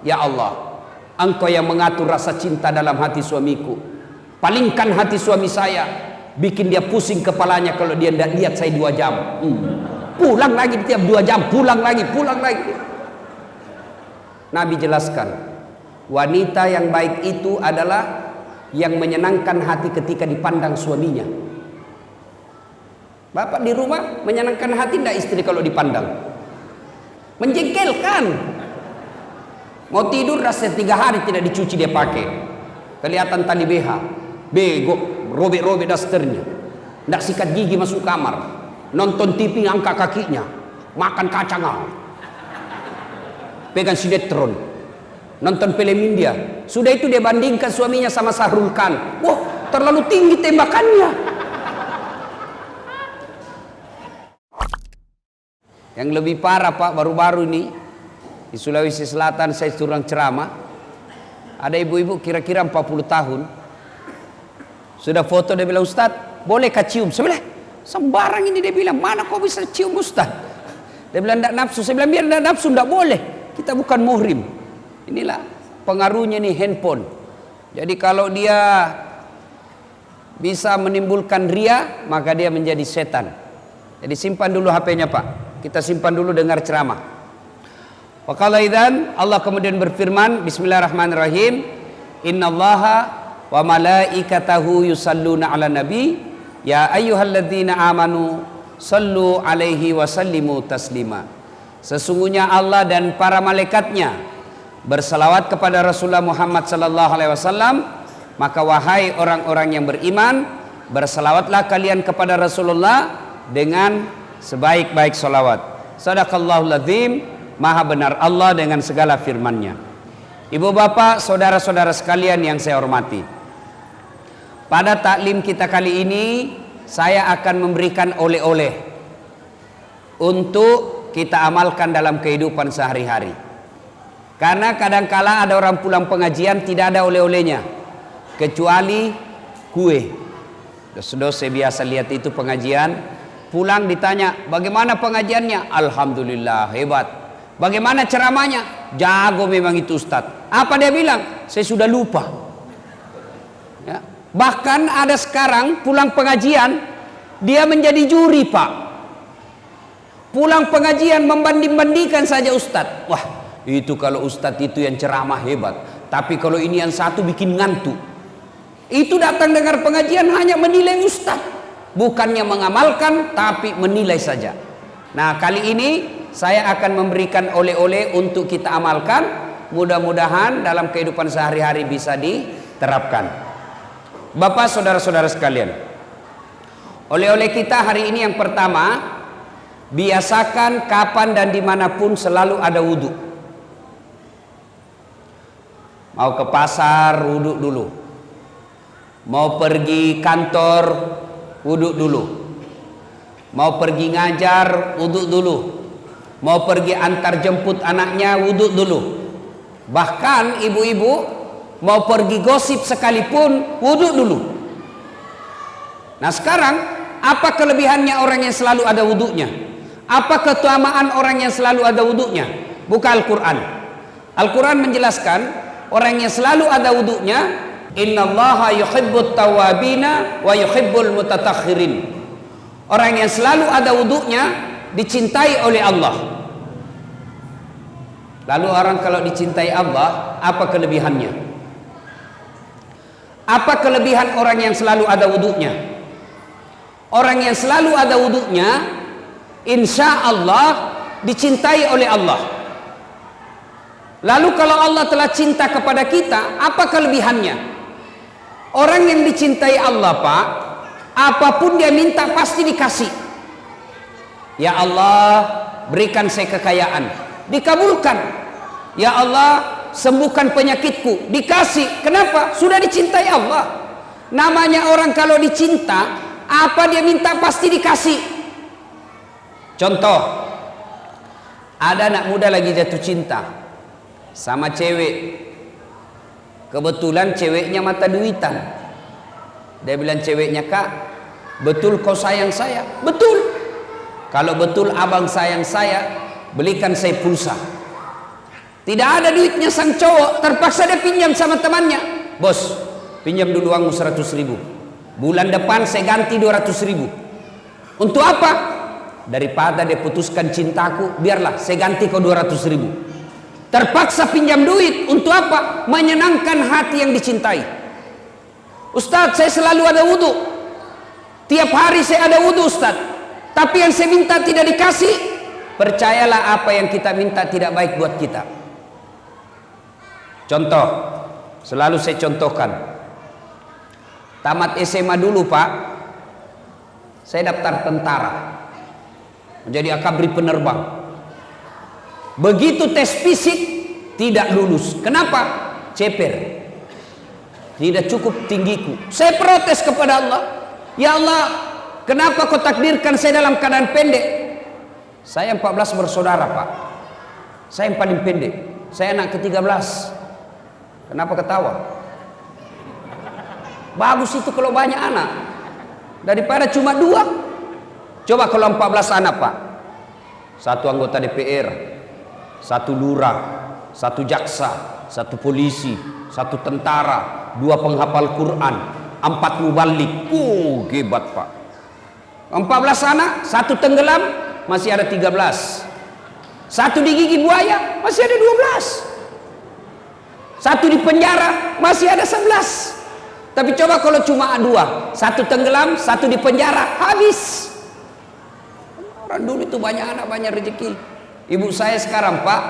Ya Allah, Engkau yang mengatur rasa cinta dalam hati suamiku. Palingkan hati suami saya, bikin dia pusing kepalanya kalau dia tidak lihat saya 2 jam. Pulang lagi tiap 2 jam, pulang lagi. Nabi jelaskan, wanita yang baik itu adalah yang menyenangkan hati ketika dipandang suaminya. Bapak di rumah menyenangkan hati tidak istri kalau dipandang? Menjengkelkan. Mau tidur rasa 3 hari tidak dicuci dia pakai, kelihatan tali BH, bego, robek-robek dasternya, tidak sikat gigi masuk kamar, nonton TV angkat kakinya, makan kacang, pegang sinetron, nonton film India. Sudah itu dia bandingkan suaminya sama Sahrul Khan. Wah, terlalu tinggi tembakannya. Yang lebih parah Pak, baru-baru ini di Sulawesi Selatan saya turun ceramah, ada ibu-ibu kira-kira 40 tahun, sudah foto, dia bilang, Ustadz boleh cium? Saya bilang, sembarang ini, dia bilang, mana kau bisa cium Ustadz? Dia bilang tidak nafsu. Saya bilang, biar tidak nafsu tidak boleh, kita bukan muhrim. Inilah pengaruhnya nih handphone. Jadi kalau dia bisa menimbulkan ria, maka dia menjadi setan. Jadi simpan dulu HP-nya Pak, kita simpan dulu dengar ceramah. Waqala idzan, Allah kemudian berfirman, bismillahirrahmanirrahim, innallaha wa malaikatahu yusalluna ala nabi ya ayyuhalladzina amanu sallu alaihi wa sallimu taslima. Sesungguhnya Allah dan para malaikatnya bersalawat kepada Rasulullah Muhammad sallallahu alaihi wasallam, maka wahai orang-orang yang beriman, bersalawatlah kalian kepada Rasulullah dengan sebaik-baik salawat. Sadaqallahul azim, maha benar Allah dengan segala firman-Nya. Ibu bapak, saudara-saudara sekalian yang saya hormati, pada taklim kita kali ini saya akan memberikan oleh-oleh untuk kita amalkan dalam kehidupan sehari-hari. Karena kadangkala ada orang pulang pengajian tidak ada oleh-olehnya kecuali kue. Sudah saya biasa lihat itu pengajian, pulang ditanya, bagaimana pengajiannya? Alhamdulillah, hebat. Bagaimana ceramahnya? Jago memang itu Ustadz. Apa dia bilang? Saya sudah lupa. Ya. Bahkan ada sekarang pulang pengajian, dia menjadi juri Pak. Pulang pengajian membanding-bandingkan saja Ustadz. Wah, itu kalau Ustadz itu yang ceramah hebat, tapi kalau ini yang satu bikin ngantuk. Itu datang dengar pengajian hanya menilai Ustadz, bukannya mengamalkan, tapi menilai saja. Nah, kali ini saya akan memberikan oleh-oleh untuk kita amalkan. Mudah-mudahan dalam kehidupan sehari-hari bisa diterapkan. Bapak, saudara-saudara sekalian, oleh-oleh kita hari ini yang pertama, biasakan kapan dan dimanapun selalu ada wudhu. Mau ke pasar, wudhu dulu. Mau pergi kantor, wudhu dulu. Mau pergi ngajar, wudhu dulu. Mau pergi antar jemput anaknya, wudhu dulu. Bahkan ibu-ibu mau pergi gosip sekalipun, wudhu dulu. Nah sekarang, apa kelebihannya orang yang selalu ada wudhunya? Apa keutamaan orang yang selalu ada wudhunya? Buka Al-Quran. Al-Quran menjelaskan, orang yang selalu ada wudhunya, innallaha yuhibbut tawabina wa yuhibbul mutatakhirin. Orang yang selalu ada wudhunya dicintai oleh Allah. Lalu orang kalau dicintai Allah, apa kelebihannya? Apa kelebihan orang yang selalu ada wudhunya? Orang yang selalu ada wudhunya, insya Allah dicintai oleh Allah. Lalu kalau Allah telah cinta kepada kita, apa kelebihannya? Orang yang dicintai Allah Pak, apapun dia minta pasti dikasih. Ya Allah, berikan saya kekayaan, dikabulkan. Ya Allah, sembuhkan penyakitku, dikasih. Kenapa? Sudah dicintai Allah. Namanya orang kalau dicinta, apa dia minta pasti dikasih. Contoh, ada anak muda lagi jatuh cinta sama cewek. Kebetulan ceweknya mata duitan. Dia bilang ceweknya, Kak, betul kau sayang saya? Betul. Kalau betul abang sayang saya, belikan saya pulsa. Tidak ada duitnya sang cowok, terpaksa dia pinjam sama temannya. Bos, pinjam dulu uangmu 100.000. Bulan depan saya ganti 200.000. Untuk apa? Daripada dia putuskan cintaku, biarlah saya ganti kau 200.000. Terpaksa pinjam duit. Untuk apa? Menyenangkan hati yang dicintai. Ustadz, saya selalu ada wudhu. Tiap hari saya ada wudhu, Ustadz. Tapi yang saya minta tidak dikasih. Percayalah, apa yang kita minta tidak baik buat kita. Contoh, selalu saya contohkan. Tamat SMA dulu, Pak, saya daftar tentara, menjadi akabri penerbang. Begitu tes fisik tidak lulus. Kenapa? Ceper. Tidak cukup tinggiku. Saya protes kepada Allah. Ya Allah, kenapa kau takdirkan saya dalam keadaan pendek? Saya 14 bersaudara, Pak. Saya yang paling pendek. Saya anak ke-13. Kenapa ketawa? Bagus itu kalau banyak anak, daripada cuma 2. Coba kalau 14 anak, Pak. 1 anggota DPR, 1 lurah, 1 jaksa, 1 polisi, 1 tentara, 2 penghafal Quran, 4 mubalik. Hebat, Pak. 14 anak, 1 tenggelam, masih ada 13. 1 digigit buaya, masih ada 12. 1 di penjara, masih ada 11. Tapi coba kalau cuma 2, 1 tenggelam, 1 di penjara, habis. Orang dulu itu banyak anak, banyak rezeki. Ibu saya sekarang, Pak,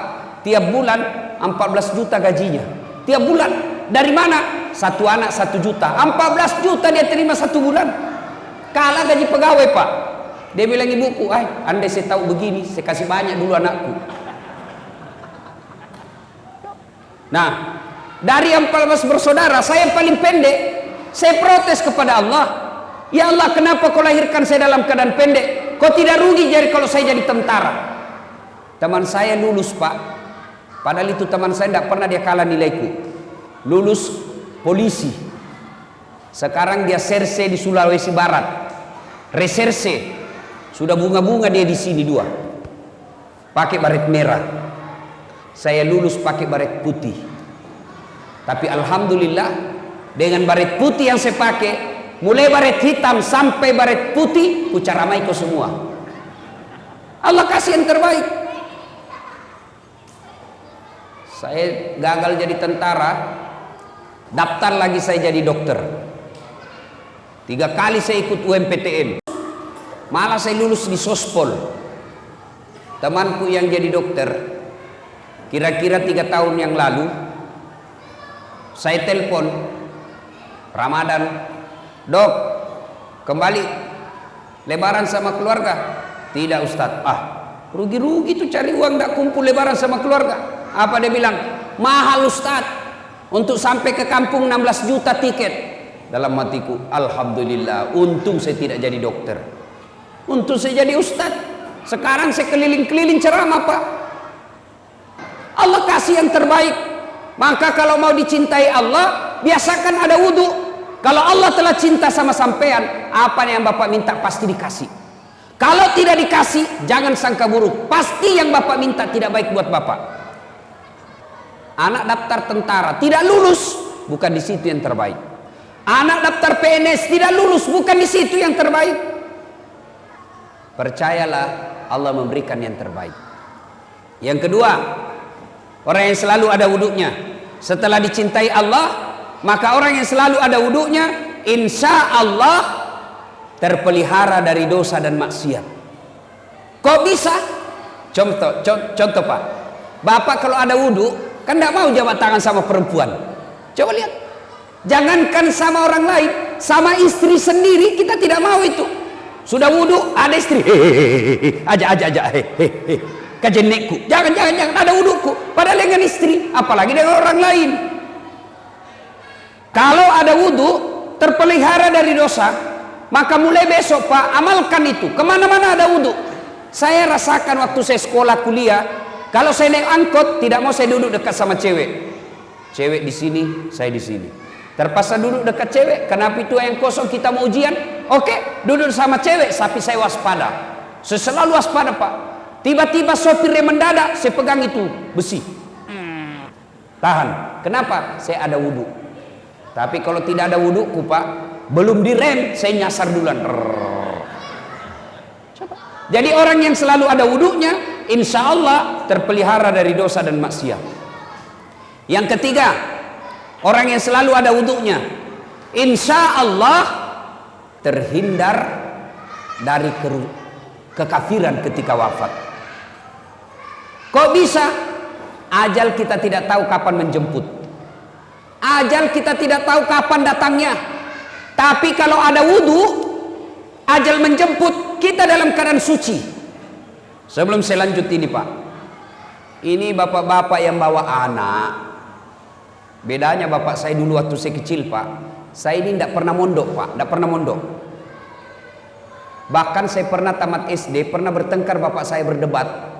tiap bulan 14 juta gajinya. Tiap bulan. Dari mana? 1 anak 1 juta. 14 juta dia terima 1 bulan. Kalah gaji pegawai, Pak. Dia bilang, ibuku, andai saya tahu begini, saya kasih banyak dulu anakku. Nah, dari 14 bersaudara, saya yang paling pendek. Saya protes kepada Allah. Ya Allah, kenapa kau lahirkan saya dalam keadaan pendek? Kau tidak rugi jadi kalau saya jadi tentara. Teman saya lulus, Pak. Padahal itu teman saya tidak pernah dia kalah nilaiku. Lulus polisi. Sekarang dia serse di Sulawesi Barat. Reserse. Sudah bunga-bunga dia di sini 2. Pakai baret merah. Saya lulus pakai baret putih. Tapi alhamdulillah, dengan baret putih yang saya pakai, mulai baret hitam sampai baret putih, ku caramai kau semua. Allah kasih yang terbaik. Saya gagal jadi tentara, daftar lagi saya jadi dokter. 3 kali saya ikut UMPTN. Malah saya lulus di Sospol. Temanku yang jadi dokter, kira-kira 3 tahun yang lalu, saya telepon Ramadan, dok, kembali lebaran sama keluarga. Tidak, Ustadz. Rugi-rugi tuh cari uang, gak kumpul lebaran sama keluarga. Apa dia bilang? Mahal, Ustadz. Untuk sampai ke kampung 16 juta tiket. Dalam hatiku, alhamdulillah, untung saya tidak jadi dokter. Untung saya jadi Ustadz. Sekarang saya keliling-keliling ceramah, Pak. Allah kasih yang terbaik. Maka kalau mau dicintai Allah, biasakan ada wudhu. Kalau Allah telah cinta sama sampean, apa yang Bapak minta pasti dikasih. Kalau tidak dikasih, jangan sangka buruk. Pasti yang Bapak minta tidak baik buat Bapak. Anak daftar tentara tidak lulus, bukan di situ yang terbaik. Anak daftar PNS tidak lulus, bukan di situ yang terbaik. Percayalah, Allah memberikan yang terbaik. Yang kedua, orang yang selalu ada wudhunya. Setelah dicintai Allah, maka orang yang selalu ada wudhunya, insya Allah terpelihara dari dosa dan maksiat. Kok bisa? Contoh, Pak. Bapak kalau ada wudhu, kan tidak mau jabat tangan sama perempuan. Coba lihat. Jangankan sama orang lain, sama istri sendiri kita tidak mau itu. Sudah wudhu, ada istri, aja, kajenekku, jangan, ada wudhuku, padahal dengan istri, apalagi dengan orang lain. Kalau ada wudhu, terpelihara dari dosa, maka mulai besok, Pak, amalkan itu, kemana-mana ada wudhu. Saya rasakan waktu saya sekolah kuliah, kalau saya naik angkot, tidak mau saya duduk dekat sama cewek. Cewek di sini, saya di sini. Terpaksa duduk dekat cewek, karena pintu yang kosong kita mau ujian. Oke, duduk sama cewek, tapi saya waspada. Saya selalu waspada, Pak. Tiba-tiba sopirnya mendadak, saya pegang itu besi. Tahan. Kenapa? Saya ada wudhu. Tapi kalau tidak ada wudhuku Pak, belum direm, saya nyasar duluan. Coba. Jadi orang yang selalu ada wudhunya, insya Allah terpelihara dari dosa dan maksiat. Yang ketiga, orang yang selalu ada wudhunya, insya Allah terhindar dari kekafiran ketika wafat. Kok bisa? Ajal kita tidak tahu kapan menjemput. Ajal kita tidak tahu kapan datangnya. Tapi kalau ada wudhu, ajal menjemput, kita dalam keadaan suci. Sebelum saya lanjut ini Pak, ini bapak-bapak yang bawa anak. Bedanya bapak saya dulu waktu saya kecil Pak, saya ini tidak pernah mondok Pak, tidak pernah mondok. Bahkan saya pernah tamat SD, pernah bertengkar bapak saya berdebat.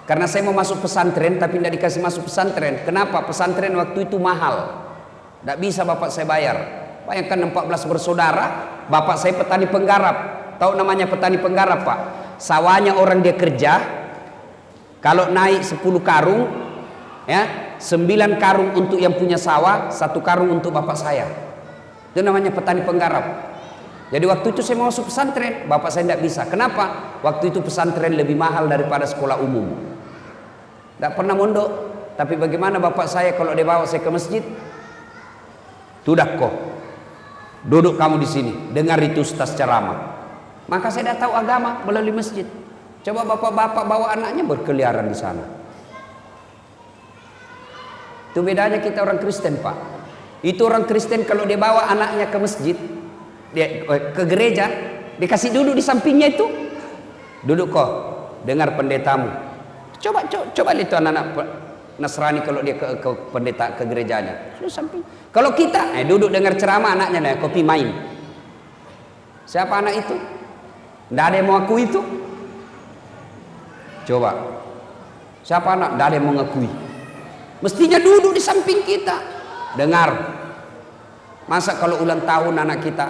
Karena saya mau masuk pesantren tapi tidak dikasih masuk pesantren. Kenapa? Pesantren waktu itu mahal. Tidak bisa bapak saya bayar. Bayangkan 14 bersaudara, bapak saya petani penggarap. Tahu namanya petani penggarap Pak? Sawahnya orang dia kerja, kalau naik 10 karung, ya 9 karung untuk yang punya sawah, 1 karung untuk bapak saya. Itu namanya petani penggarap. Jadi waktu itu saya mau masuk pesantren, bapak saya tidak bisa. Kenapa? Waktu itu pesantren lebih mahal daripada sekolah umum. Tidak pernah mondok. Tapi bagaimana bapak saya kalau dia bawa saya ke masjid? Sudah kok, duduk kamu di sini, dengar itu ustaz ceramah. Maka saya dah tahu agama melalui masjid. Coba bapak-bapak bawa anaknya berkeliaran di sana. Itu bedanya kita orang Kristen Pak. Itu orang Kristen kalau dia bawa anaknya ke masjid, dia ke gereja, dikasih duduk di sampingnya itu. Duduk kok, dengar pendetamu. Coba lihat anak-anak Nasrani kalau dia ke pendeta, ke gerejanya. Duduk samping. Kalau kita duduk dengar ceramah, anaknya kopi main. Siapa anak itu? Tidak ada yang mau akui itu. Coba. Siapa anak? Tidak ada yang mau ngakui. Mestinya duduk di samping kita, dengar. Masa kalau ulang tahun anak kita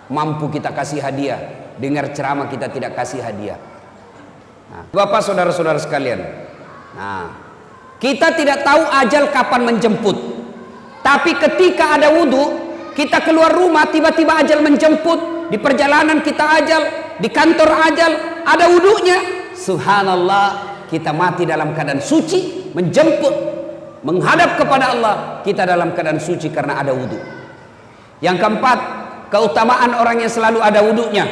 mampu kita kasih hadiah, dengar ceramah kita tidak kasih hadiah. Nah, Bapak saudara-saudara sekalian, nah, kita tidak tahu ajal kapan menjemput. Tapi ketika ada wudhu, kita keluar rumah tiba-tiba ajal menjemput. Di perjalanan kita ajal, di kantor ajal, ada wudhunya. Subhanallah, kita mati dalam keadaan suci, menjemput, menghadap kepada Allah. Kita dalam keadaan suci karena ada wudhu. Yang keempat, keutamaan orang yang selalu ada wudhunya.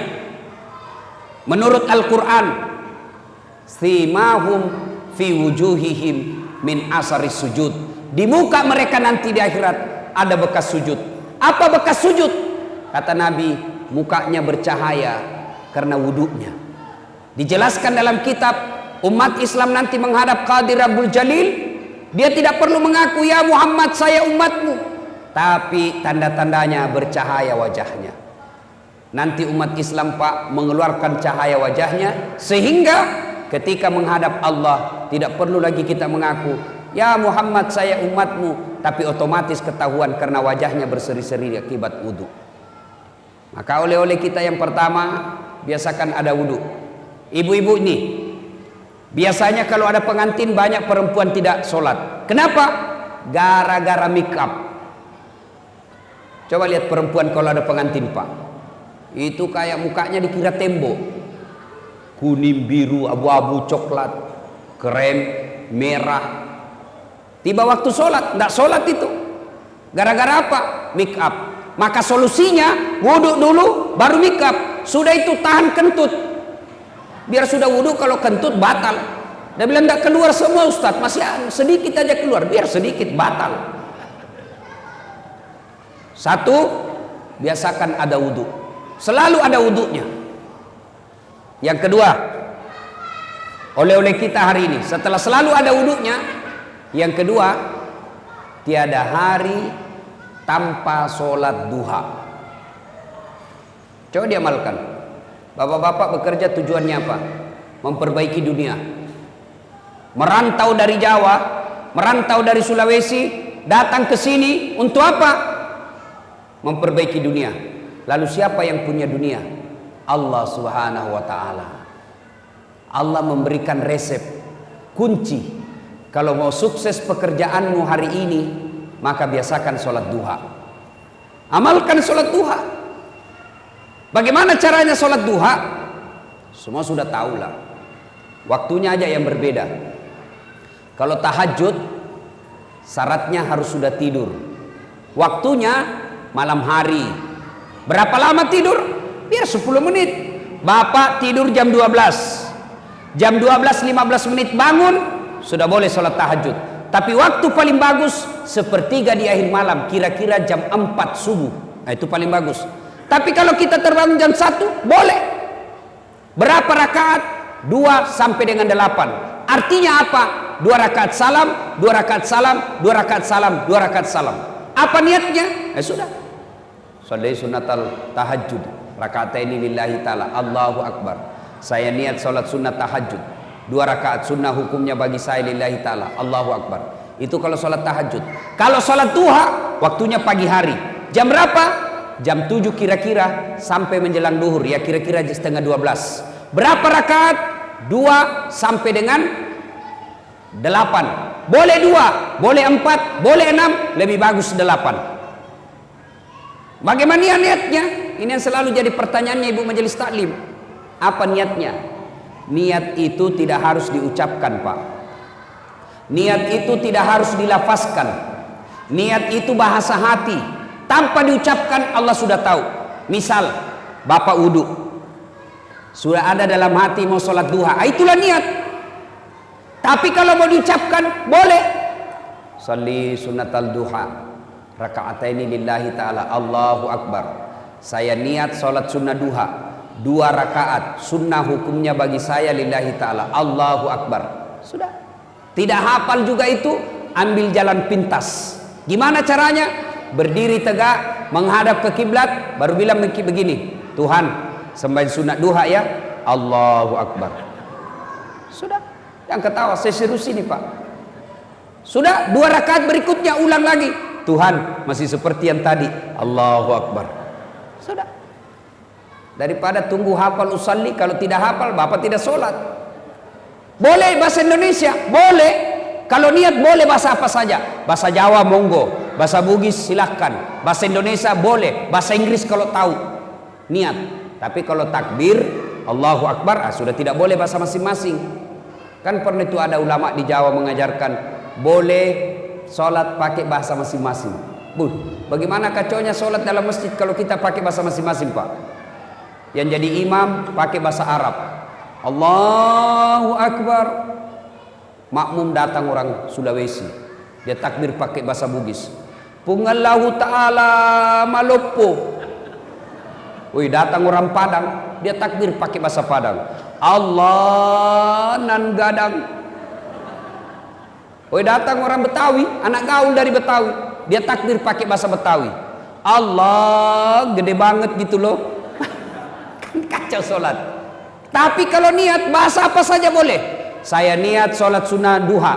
Menurut Al-Quran, simahum fi wujuhihim min asaris sujud. Di muka mereka nanti di akhirat ada bekas sujud. Apa bekas sujud? Kata Nabi, mukanya bercahaya karena wudhunya. Dijelaskan dalam kitab, umat Islam nanti menghadap Qadir Rabbul Jalil, dia tidak perlu mengaku ya Muhammad saya umatmu, tapi tanda-tandanya bercahaya wajahnya. Nanti umat Islam Pak mengeluarkan cahaya wajahnya, sehingga ketika menghadap Allah tidak perlu lagi kita mengaku ya Muhammad saya umatmu, tapi otomatis ketahuan karena wajahnya berseri-seri akibat wudhu. Maka oleh-oleh kita yang pertama, biasakan ada wudhu. Ibu-ibu ini biasanya kalau ada pengantin banyak perempuan tidak sholat. Kenapa? Gara-gara make up. Coba lihat perempuan kalau ada pengantin Pak, itu kayak mukanya dikira tembok, kuning, biru, abu-abu, coklat, krem, merah. Tiba waktu sholat, tidak sholat itu. Gara-gara apa? Make up. Maka solusinya wudhu dulu baru make up. Sudah itu tahan kentut. Biar sudah wudhu, kalau kentut batal. Dia bilang tidak keluar semua Ustaz, masih sedikit aja keluar. Biar sedikit batal. Satu, biasakan ada wudhu. Selalu ada wudhunya. Yang kedua, oleh-oleh kita hari ini, setelah selalu ada wudhunya, yang kedua, tiada hari tanpa sholat duha. Coba diamalkan. Bapak-bapak bekerja tujuannya apa? Memperbaiki dunia. Merantau dari Jawa, merantau dari Sulawesi, datang ke sini untuk apa? Memperbaiki dunia. Lalu siapa yang punya dunia? Allah Subhanahu wa ta'ala. Allah memberikan resep, kunci. Kalau mau sukses pekerjaanmu hari ini, maka biasakan sholat duha. Amalkan sholat duha. Bagaimana caranya sholat duha? Semua sudah tahu lah. Waktunya aja yang berbeda. Kalau tahajud, syaratnya harus sudah tidur. Waktunya malam hari. Berapa lama tidur? Biar 10 menit. Bapak tidur jam 12. Jam 12.15 menit bangun, sudah boleh sholat tahajud. Tapi waktu paling bagus sepertiga di akhir malam, kira-kira jam 4 subuh. Nah, itu paling bagus. Tapi kalau kita terbangun jam 1, boleh. Berapa rakaat? 2 sampai dengan 8. Artinya apa? 2 rakaat salam, 2 rakaat salam, 2 rakaat salam, 2 rakaat salam. Apa niatnya? Sudah. Sholli sunnatal tahajud. Rakataini lillahi ta'ala. Allahu Akbar. Saya niat sholat sunnah tahajud. 2 rakaat sunnah hukumnya bagi saya lillahi ta'ala. Allahu Akbar. Itu kalau sholat tahajud. Kalau sholat duha, waktunya pagi hari. Jam berapa? Jam 7 kira-kira sampai menjelang duhur. Ya kira-kira setengah 12. Berapa rakaat? 2 sampai dengan 8. Boleh 2, boleh 4, boleh 6. Lebih bagus 8. Bagaimana niatnya? Ini yang selalu jadi pertanyaannya ibu majelis taklim. Apa niatnya? Niat itu tidak harus diucapkan, Pak. Niat itu tidak harus dilafazkan. Niat itu bahasa hati. Tanpa diucapkan Allah sudah tahu. Misal Bapak wudhu, sudah ada dalam hati mau sholat duha, itulah niat. Tapi kalau mau diucapkan boleh. Sholli sunnatal duha raka'ataini lillahi ta'ala. Allahu Akbar. Saya niat sholat sunnah duha 2 rakaat sunnah hukumnya bagi saya lillahi ta'ala. Allahu Akbar. Sudah. Tidak hafal juga itu, ambil jalan pintas. Gimana caranya? Berdiri tegak menghadap ke kiblat, baru bilang begini, Tuhan sembahyang sunat duha ya. Allahu Akbar. Sudah. Yang ketawa saya serius ini, Pak. Sudah. 2 rakaat berikutnya ulang lagi, Tuhan masih seperti yang tadi. Allahu Akbar. Sudah. Daripada tunggu hafal usalli, kalau tidak hafal Bapak tidak sholat. Boleh bahasa Indonesia, boleh. Kalau niat boleh bahasa apa saja. Bahasa Jawa monggo, bahasa Bugis silahkan, bahasa Indonesia boleh, bahasa Inggris kalau tahu niat. Tapi kalau takbir Allahu Akbar, sudah tidak boleh bahasa masing-masing. Kan pernah itu ada ulama di Jawa mengajarkan boleh sholat pakai bahasa masing-masing. Bagaimana kacaunya sholat dalam masjid kalau kita pakai bahasa masing-masing, Pak? Yang jadi imam pakai bahasa Arab, Allahu Akbar. Makmum datang orang Sulawesi, dia takbir pakai bahasa Bugis, Pungallahu ta'ala malopo. Woi, datang orang Padang, dia takbir pakai bahasa Padang, Allah nan gadang. Woi, datang orang Betawi, anak gaul dari Betawi, dia takbir pakai bahasa Betawi, Allah gede banget gitu loh. Kacau sholat. Tapi kalau niat bahasa apa saja boleh. Saya niat sholat sunnah duha,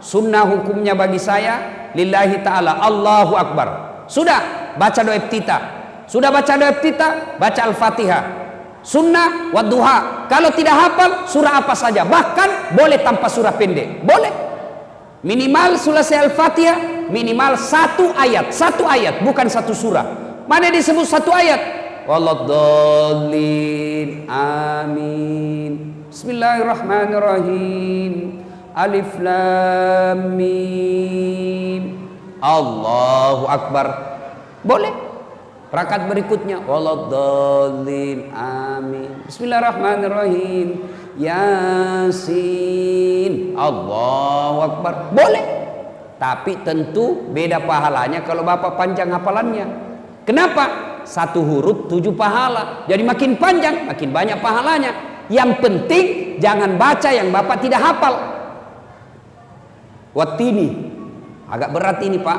sunnah hukumnya bagi saya lillahi ta'ala. Allahu Akbar. Sudah baca doa iftitah. Sudah baca doa iftitah, baca al-fatihah. Sunnah wa duha. Kalau tidak hafal surah apa saja, bahkan boleh tanpa surah pendek, boleh. Minimal selesai al-fatihah, minimal 1 ayat. 1 ayat, bukan 1 surah. Mana disebut 1 ayat? Waladhdallin. Amin. Bismillahirrahmanirrahim. Alif lam mim. Allahu Akbar. Boleh. Rakaat berikutnya waladhdallin. Amin. Bismillahirrahmanirrahim. Yasin. Allahu Akbar. Boleh. Tapi tentu beda pahalanya kalau Bapak panjang hafalannya. Kenapa? 1 huruf 7 pahala. Jadi makin panjang, makin banyak pahalanya. Yang penting jangan baca yang Bapak tidak hafal. Wattini. Agak berat ini, Pak.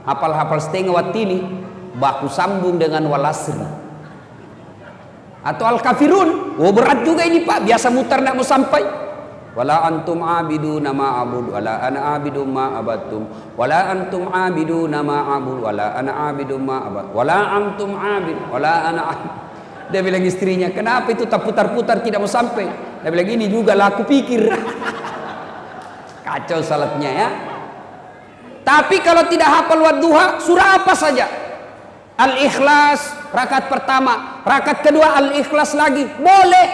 Hafal-hafal setengah wattini, baku sambung dengan walasri. Atau al-kafirun. Oh, berat juga ini, Pak. Biasa mutar tidak mau sampai. Wala antum abiduna ma abud wala ana abidu ma abattum wala antum abiduna ma abud wala ana abidu ma abad wala antum abid wala ana abid. Dia bilang istrinya, kenapa itu tak putar-putar tidak mau sampai? Dia bilang, ini juga lah aku pikir. Kacau salatnya ya. Tapi kalau tidak hafal wadduha, surah apa saja. Al-Ikhlas, rakaat pertama. Rakaat kedua Al-Ikhlas lagi. Boleh.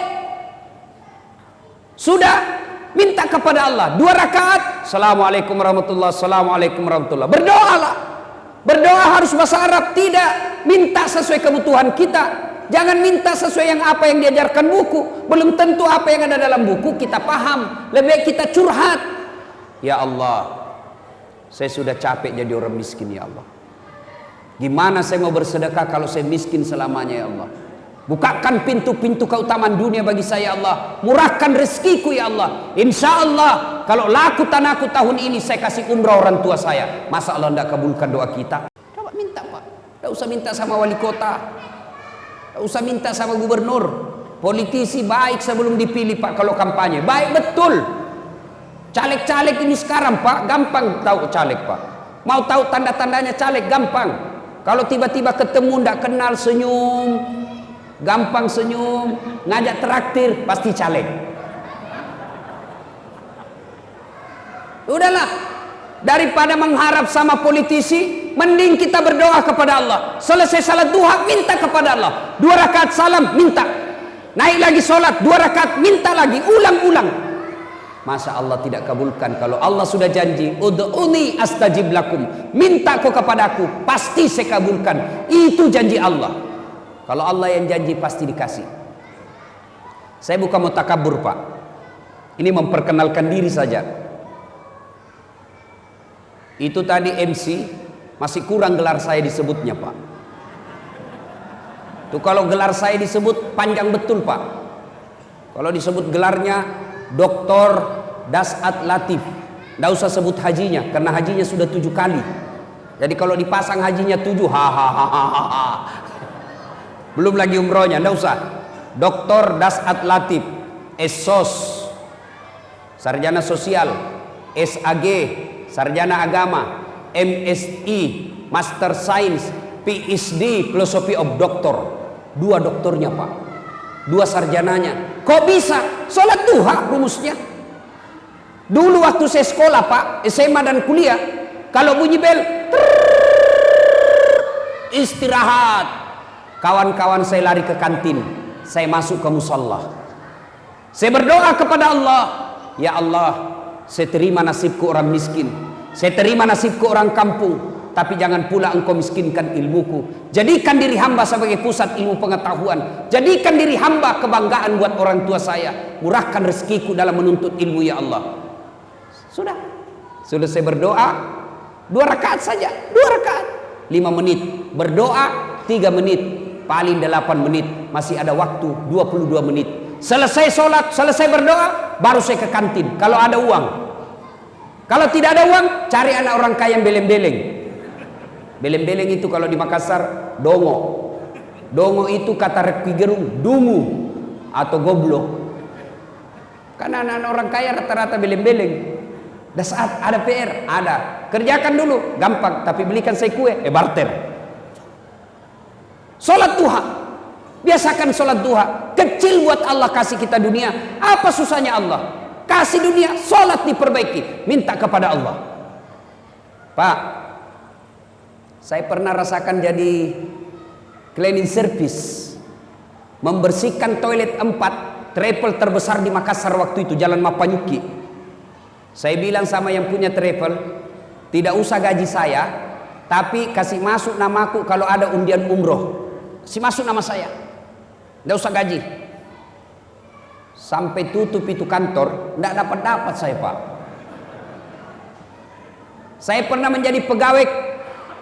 Sudah. Minta kepada Allah. 2 rakaat. Assalamualaikum warahmatullahi wabarakatuh. Assalamualaikum warahmatullahi wabarakatuh. Berdoalah. Berdoa harus bahasa Arab. Tidak. Minta sesuai kebutuhan kita. Jangan minta sesuai yang apa yang diajarkan buku. Belum tentu apa yang ada dalam buku kita paham. Lebih baik kita curhat. Ya Allah, saya sudah capek jadi orang miskin ya Allah. Gimana saya mau bersedekah kalau saya miskin selamanya ya Allah. Bukakan pintu-pintu keutamaan dunia bagi saya ya Allah. Murahkan rezekiku ya Allah. Insya Allah kalau laku tanahku tahun ini saya kasih umrah orang tua saya. Masa Allah tidak kabulkan doa kita? Coba minta Pak. Tidak usah minta sama wali kota. Tidak usah minta sama gubernur. Politisi baik sebelum dipilih Pak kalau kampanye. Baik betul. Caleg-caleg ini sekarang Pak, gampang tahu caleg Pak. Mau tahu tanda-tandanya caleg gampang. Kalau tiba-tiba ketemu ndak kenal senyum, gampang senyum, ngajak traktir pasti caleg. Udahlah, daripada mengharap sama politisi, mending kita berdoa kepada Allah. Selesai salat duha minta kepada Allah. 2 rakaat salam minta. Naik lagi sholat 2 rakaat minta lagi, ulang-ulang. Masa Allah tidak kabulkan? Kalau Allah sudah janji, ud'uni astajib lakum, minta kau kepadaku, pasti saya kabulkan. Itu janji Allah. Kalau Allah yang janji pasti dikasih. Saya bukan mau takabur Pak. Ini memperkenalkan diri saja. Itu tadi MC masih kurang gelar saya disebutnya Pak. Tuh kalau gelar saya disebut panjang betul Pak. Kalau disebut gelarnya Doktor Dasat Latif, tidak usah sebut hajinya karena hajinya sudah 7 kali. Jadi kalau dipasang hajinya 7, hahaha. Belum lagi umrohnya, tidak usah. Doktor Dasat Latif, SOS, sarjana sosial, SAG, sarjana agama, MSI, Master Science, PhD, Philosophy of Doctor. 2 doktornya Pak, 2 sarjananya. Kok bisa? Sholat duha rumusnya. Dulu waktu saya sekolah Pak, SMA dan kuliah, kalau bunyi bel, istirahat. Kawan-kawan saya lari ke kantin, saya masuk ke musola. Saya berdoa kepada Allah, ya Allah, saya terima nasibku orang miskin, saya terima nasibku orang kampung, tapi jangan pula engkau miskinkan ilmuku. Jadikan diri hamba sebagai pusat ilmu pengetahuan. Jadikan diri hamba kebanggaan buat orang tua saya. Murahkan rezekiku dalam menuntut ilmu ya Allah. Sudah saya berdoa 2 rakaat saja, 2 rakaat 5 menit, berdoa 3 menit, paling 8 menit, masih ada waktu 22 menit. Selesai sholat, selesai berdoa, baru saya ke kantin kalau ada uang. Kalau tidak ada uang, cari anak orang kaya yang beleng-beleng. Beleng-beleng itu kalau di Makassar dongo. Dongo itu kata Rocky Gerung dungu atau goblok. Karena anak-anak orang kaya rata-rata beleng-beleng. Dan saat ada PR, ada. Kerjakan dulu, gampang. Tapi belikan saya kue, barter. Sholat duha. Biasakan sholat duha. Kecil buat Allah kasih kita dunia. Apa susahnya Allah? Kasih dunia, sholat diperbaiki. Minta kepada Allah. Pak, saya pernah rasakan jadi cleaning service. Membersihkan toilet 4 travel terbesar di Makassar waktu itu, Jalan Mapanyuki. Saya bilang sama yang punya travel, tidak usah gaji saya, tapi kasih masuk namaku kalau ada undian umroh. Kasih masuk nama saya, tidak usah gaji. Sampai tutup itu kantor, tidak dapat saya Pak. Saya pernah menjadi pegawai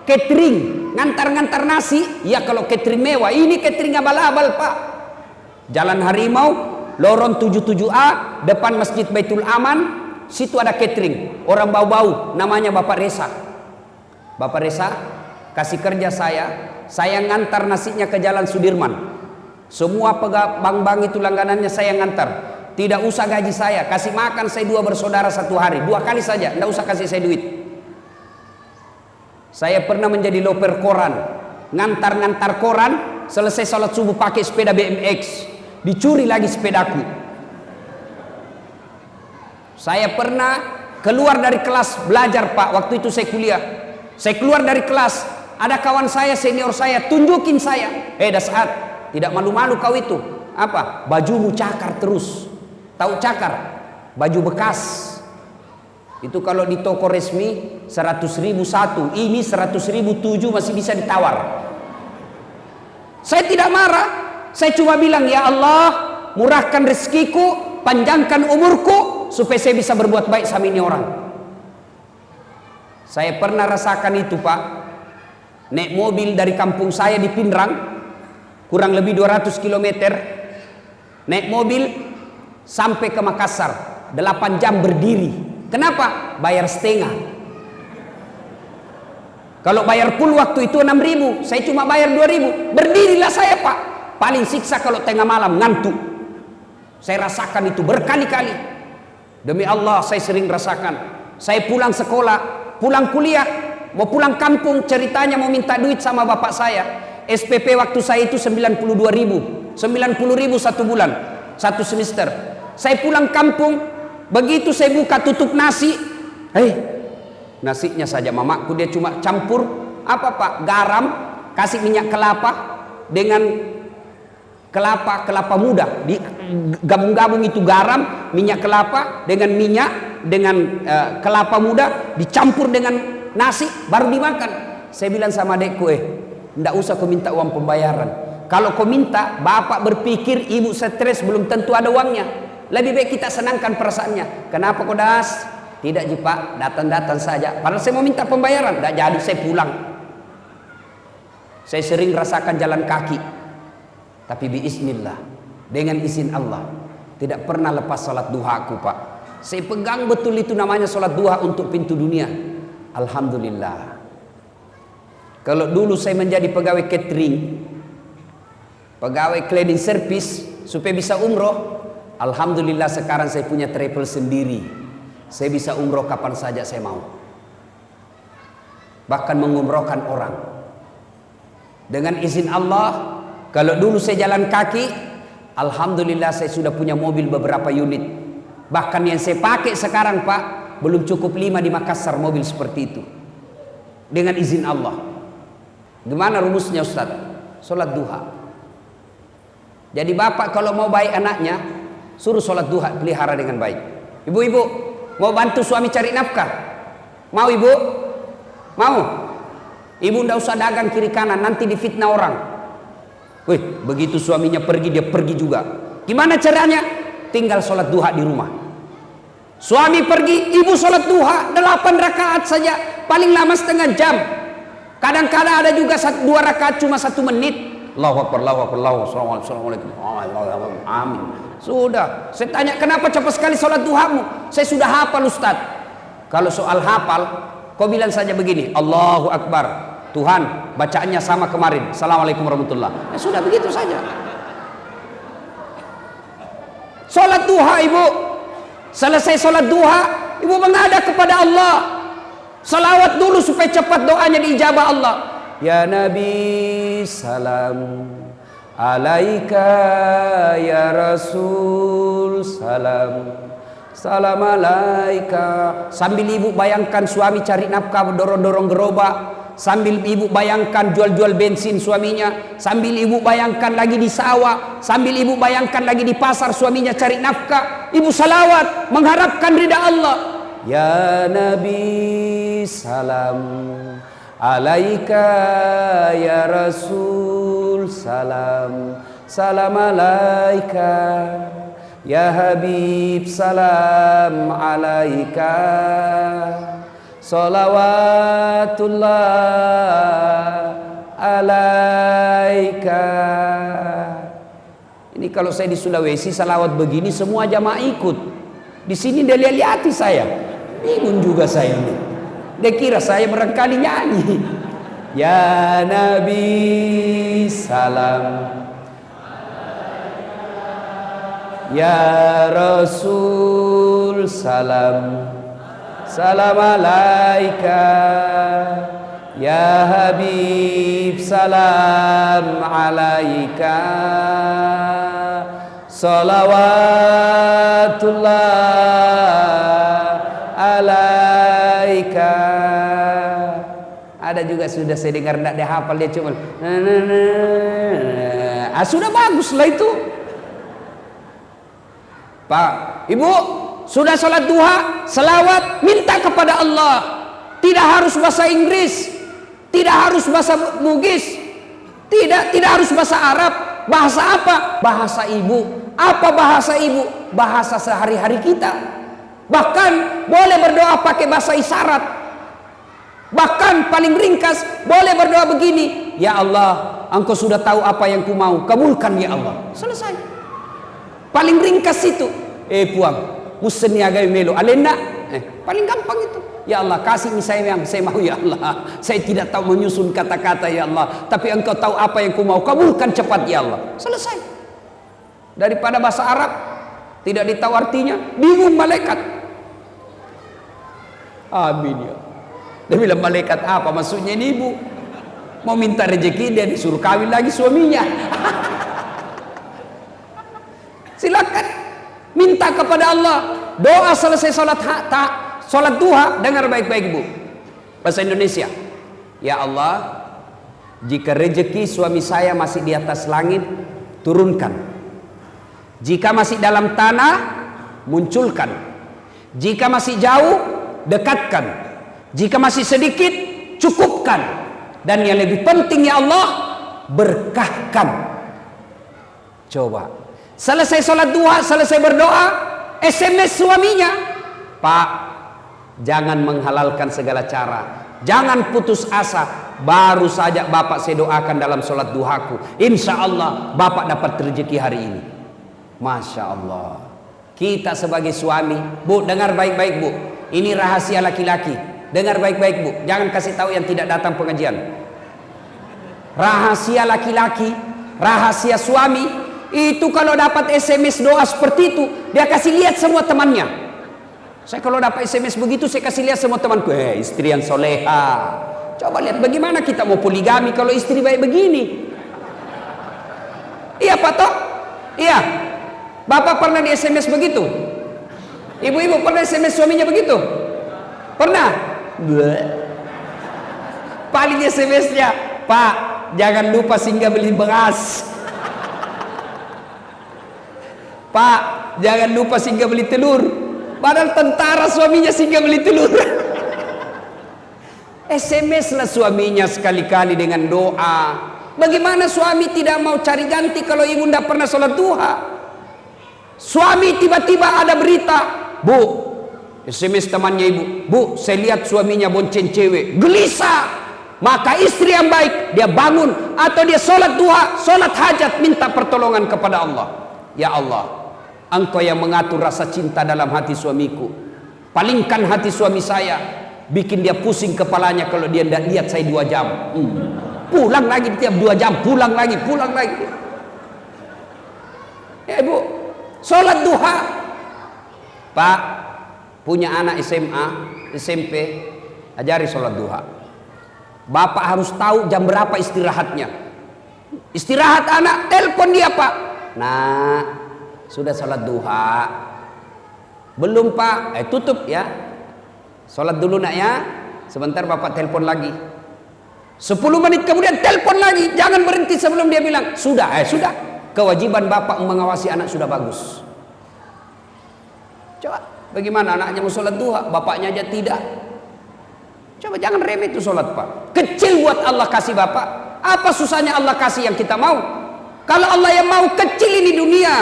catering, ngantar-ngantar nasi. Ya kalau catering mewah, ini catering abal-abal Pak. Jalan Harimau, lorong 77A, depan Masjid Baitul Aman. Situ ada catering, orang bau-bau, namanya Bapak Resa. Bapak Resa kasih kerja saya ngantar nasinya ke Jalan Sudirman. Semua bank-bank itu langganannya saya ngantar. Tidak usah gaji saya, kasih makan saya 2 bersaudara 1 hari, 2 kali saja, tidak usah kasih saya duit. Saya pernah menjadi loper koran, ngantar-ngantar koran, selesai sholat subuh pakai sepeda BMX, dicuri lagi sepedaku. Saya pernah keluar dari kelas belajar Pak, waktu itu saya kuliah. Saya keluar dari kelas, ada kawan saya, senior saya, tunjukin saya. Dasar, tidak malu-malu kau itu. Apa? Bajumu cakar terus. Tahu cakar? Baju bekas. Itu kalau di toko resmi 100.000 satu, ini 100.000 7 masih bisa ditawar. Saya tidak marah, saya cuma bilang, ya Allah, murahkan rezekiku, panjangkan umurku, supaya saya bisa berbuat baik sama ini orang. Saya pernah rasakan itu Pak, naik mobil dari kampung saya di Pindrang, kurang lebih 200 km, naik mobil sampai ke Makassar, 8 jam berdiri. Kenapa? Bayar setengah. Kalau bayar full waktu itu 6.000, saya cuma bayar 2.000. Berdirilah saya Pak. Paling siksa kalau tengah malam ngantuk. Saya rasakan itu berkali-kali. Demi Allah saya sering rasakan. Saya pulang sekolah, pulang kuliah, mau pulang kampung, ceritanya mau minta duit sama bapak saya. SPP waktu saya itu 92.000, 90.000 satu bulan, satu semester. Saya pulang kampung, begitu saya buka tutup nasi, nasinya saja mamaku dia cuma campur apa Pak? Garam, kasih minyak kelapa dengan kelapa muda, di gabung-gabung itu garam, minyak kelapa dengan minyak dengan kelapa muda dicampur dengan nasi baru dimakan. Saya bilang sama adekku, enggak usah kau minta uang pembayaran. Kalau kau minta, bapak berpikir ibu stres, belum tentu ada uangnya. Lebih baik kita senangkan perasaannya. Kenapa kau das? Tidak ji Pak, datang-datang saja. Padahal saya mau minta pembayaran, tidak jadi, saya pulang. Saya sering rasakan jalan kaki, tapi biiznillah, dengan izin Allah, tidak pernah lepas salat duha aku Pak. Saya pegang betul itu namanya salat duha untuk pintu dunia. Alhamdulillah. Kalau dulu saya menjadi pegawai catering, pegawai cleaning service supaya bisa umroh, alhamdulillah sekarang saya punya travel sendiri. Saya bisa umroh kapan saja saya mau. Bahkan mengumrohkan orang. Dengan izin Allah, kalau dulu saya jalan kaki, alhamdulillah saya sudah punya mobil beberapa unit. Bahkan yang saya pakai sekarang Pak, belum cukup 5 di Makassar mobil seperti itu. Dengan izin Allah. Gimana rumusnya Ustaz? Sholat duha. Jadi bapak kalau mau baik anaknya, suruh sholat duha, pelihara dengan baik. Ibu-ibu, mau bantu suami cari nafkah? Mau ibu? Mau? Ibu ndak usah dagang kiri kanan, nanti difitnah orang. Wih, begitu suaminya pergi, dia pergi juga. Gimana caranya? Tinggal sholat duha di rumah. Suami pergi, ibu sholat duha 8 rakaat saja, paling lama setengah jam. Kadang-kadang ada juga 2 rakaat cuma 1 menit. Allahu Akbar, Allahu Akbar, Allahu Akbar, Assalamualaikum. Amin. Sudah. Saya tanya, kenapa cepat sekali sholat duhamu? Saya sudah hafal Ustaz. Kalau soal hafal, kau bilang saja begini, Allahu Akbar, Tuhan, bacaannya sama kemarin, Assalamualaikum warahmatullahi. Sudah begitu saja. Sholat duha ibu, selesai sholat duha, ibu menghadap kepada Allah. Salawat dulu supaya cepat doanya diijabah Allah. Ya Nabi salam alaika, ya Rasul salam, salam alaika. Sambil ibu bayangkan suami cari nafkah, dorong-dorong gerobak, sambil ibu bayangkan jual-jual bensin suaminya, sambil ibu bayangkan lagi di sawah, sambil ibu bayangkan lagi di pasar suaminya cari nafkah, ibu salawat mengharapkan ridha Allah. Ya Nabi salam alaika, ya Rasul salam, salam alaika, ya Habib salam alaika, salawatullah alaika. Ini kalau saya di Sulawesi salawat begini semua jamaah ikut. Di sini dia lihat saya, bingung juga saya ini. Dia kira saya barangkali nyanyi. Ya Nabi salam, ya Rasul salam, salam alaika, ya Habib salam alaika, salawatullah alaika. juga sudah saya dengar, tidak dia hafal, dia cuma sudah bagus lah itu. Pak, Ibu, sudah sholat duha, selawat, minta kepada Allah. Tidak harus bahasa Inggris, tidak harus bahasa Bugis, tidak harus bahasa Arab. Bahasa apa? Bahasa ibu. Apa bahasa ibu? Bahasa sehari-hari kita. Bahkan boleh berdoa pakai bahasa isyarat. Bahkan paling ringkas boleh berdoa begini, ya Allah, Engkau sudah tahu apa yang ku mau, kabulkan ya Allah. Selesai. Paling ringkas itu. Puang, musen niaga melo alenda. Paling gampang itu. Ya Allah, kasih saya yang saya mau ya Allah. Saya tidak tahu menyusun kata-kata ya Allah, tapi Engkau tahu apa yang ku mau, kabulkan cepat ya Allah. Selesai. Daripada bahasa Arab tidak ditahu artinya, bingung malaikat. Amin ya. Dia bilang, malaikat apa maksudnya ini ibu? Mau minta rezeki, dia disuruh kawin lagi suaminya. Silakan minta kepada Allah. Doa selesai sholat duha, dengar baik-baik ibu. Bahasa Indonesia. Ya Allah, jika rezeki suami saya masih di atas langit, turunkan. Jika masih dalam tanah, munculkan. Jika masih jauh, dekatkan. Jika masih sedikit, cukupkan. Dan yang lebih penting ya Allah, berkahkan. Coba. Selesai sholat duha, selesai berdoa, SMS suaminya. Pak, jangan menghalalkan segala cara. Jangan putus asa. Baru saja Bapak saya doakan dalam sholat duhaku. Insya Allah Bapak dapat rezeki hari ini. Masya Allah. Kita sebagai suami, Bu, dengar baik-baik Bu. Ini rahasia laki-laki. Dengar baik-baik Bu, jangan kasih tahu yang tidak datang pengajian. Rahasia laki-laki, rahasia suami, itu kalau dapat SMS doa seperti itu, dia kasih lihat semua temannya. Saya kalau dapat SMS begitu, saya kasih lihat semua temanku, istri yang soleha. Coba lihat bagaimana kita mau poligami kalau istri baik begini. Iya Pak Tok? Iya. Bapak pernah di SMS begitu? Ibu-ibu pernah SMS suaminya begitu? Pernah? Paling SMS-nya, Pak, jangan lupa singgah beli beras. Pak, jangan lupa singgah beli telur. Padahal tentara suaminya singgah beli telur. SMS lah suaminya sekali-kali dengan doa. Bagaimana suami tidak mau cari ganti kalau ibu tidak pernah sholat duha? Suami tiba-tiba ada berita, Bu, SMS temannya ibu, Bu, saya lihat suaminya bonceng cewek, gelisah. Maka istri yang baik, dia bangun atau dia sholat duha, sholat hajat, minta pertolongan kepada Allah. Ya Allah, Engkau yang mengatur rasa cinta dalam hati suamiku. Palingkan hati suami saya, bikin dia pusing kepalanya kalau dia tidak lihat saya 2 jam. Pulang lagi tiap 2 jam, pulang lagi. Ya ibu, sholat duha. Pak, punya anak SMA, SMP, ajari sholat duha. Bapak harus tahu jam berapa istirahatnya. Istirahat anak, telepon dia Pak. Nah, sudah sholat duha? Belum Pak? Tutup ya. Sholat dulu nak ya. Sebentar Bapak telepon lagi. 10 menit kemudian telepon lagi. Jangan berhenti sebelum dia bilang sudah. Sudah. Kewajiban Bapak mengawasi anak sudah bagus. Coba. Bagaimana anaknya mau sholat duha, bapaknya aja tidak. Coba jangan remeh itu sholat Pak. Kecil buat Allah kasih Bapak. Apa susahnya Allah kasih yang kita mau? Kalau Allah yang mau kecil ini dunia,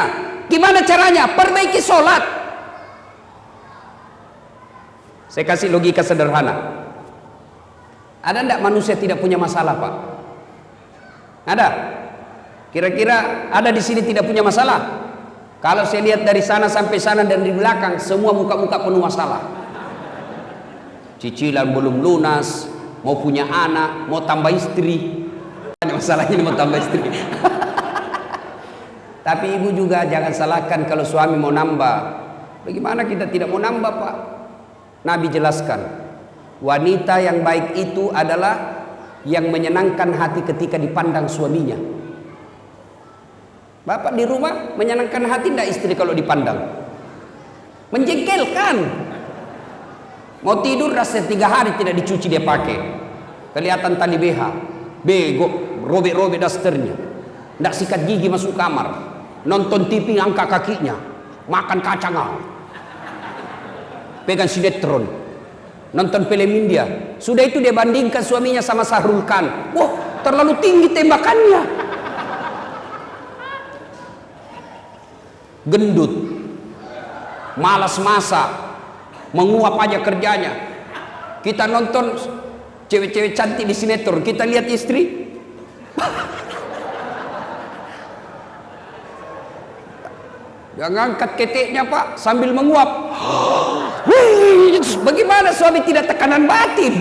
gimana caranya? Perbaiki sholat. Saya kasih logika sederhana. Ada enggak manusia tidak punya masalah Pak? Ada? Kira-kira ada di sini tidak punya masalah? Kalau saya lihat dari sana sampai sana dan di belakang, semua muka-muka penuh masalah. Cicilan belum lunas, mau punya anak, mau tambah istri. Masalahnya mau tambah istri. Tapi ibu juga jangan salahkan kalau suami mau nambah. Bagaimana kita tidak mau nambah Pak? Nabi jelaskan, wanita yang baik itu adalah yang menyenangkan hati ketika dipandang suaminya. Bapak di rumah menyenangkan hati tidak istri kalau dipandang? Menjengkelkan. Mau tidur rasa 3 hari tidak dicuci dia pakai. kelihatan tali BH, bego, robek-robek dasternya, ndak sikat gigi masuk kamar, nonton TV angkat kakinya, makan kacang, pegang sinetron, nonton film India. Sudah itu dia bandingkan suaminya sama Sahrul Khan. Wah, terlalu tinggi tembakannya. Gendut, malas masak, menguap aja kerjanya. Kita nonton cewek-cewek cantik di sinetron, kita lihat istri dia ngangkat keteknya Pak sambil menguap. Bagaimana suami tidak tekanan batin?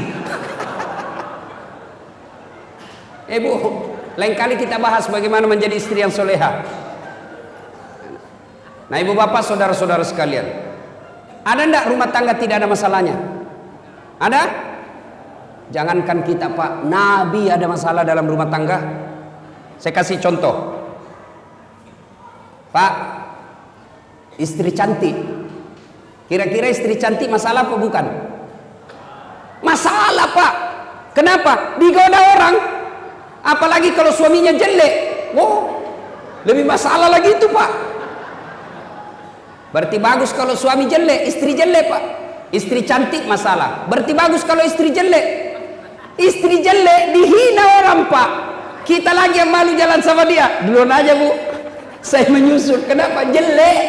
Bu, lain kali kita bahas bagaimana menjadi istri yang soleha. Nah ibu bapak saudara-saudara sekalian, ada enggak rumah tangga tidak ada masalahnya? Ada? Jangankan kita Pak, Nabi ada masalah dalam rumah tangga. Saya kasih contoh. Pak, istri cantik, kira-kira istri cantik masalah apa bukan? Masalah Pak. Kenapa? Digoda orang. Apalagi kalau suaminya jelek. Wow, lebih masalah lagi itu Pak. Berarti bagus kalau suami jelek, istri jelek Pak. Istri cantik masalah. Berarti bagus kalau istri jelek. Istri jelek dihina orang Pak. Kita lagi yang malu jalan sama dia. Duluan aja Bu, saya menyusul. Kenapa? Jelek.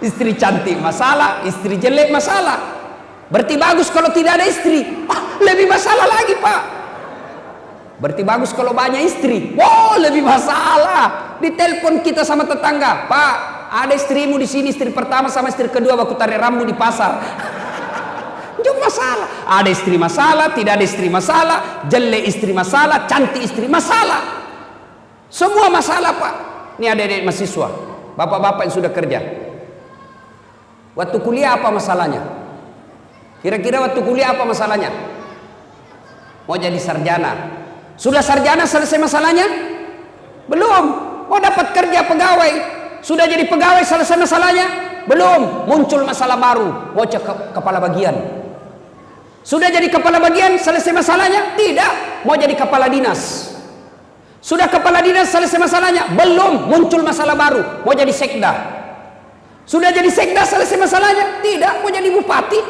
Istri cantik masalah, istri jelek masalah. Berarti bagus kalau tidak ada istri. Lebih masalah lagi Pak. Berarti bagus kalau banyak istri. Wow, lebih masalah. Ditelepon kita sama tetangga, Pak, ada istrimu di sini, istri pertama sama istri kedua baku tarik rambut di pasar. Itu masalah. Ada istri masalah, tidak ada istri masalah, jelek istri masalah, cantik istri masalah. Semua masalah Pak. Ini adik-adik mahasiswa, bapak-bapak yang sudah kerja. Waktu kuliah apa masalahnya? Kira-kira waktu kuliah apa masalahnya? Mau jadi sarjana. Sudah sarjana selesai masalahnya? Belum. Mau dapat kerja pegawai, sudah jadi pegawai selesai masalahnya? Belum. Muncul masalah baru, mau kepala bagian. Sudah jadi kepala bagian selesai masalahnya? Tidak. Mau jadi kepala dinas. Sudah kepala dinas selesai masalahnya? Belum. Muncul masalah baru, mau jadi sekda. Sudah jadi sekda selesai masalahnya? Tidak. Mau jadi bupati.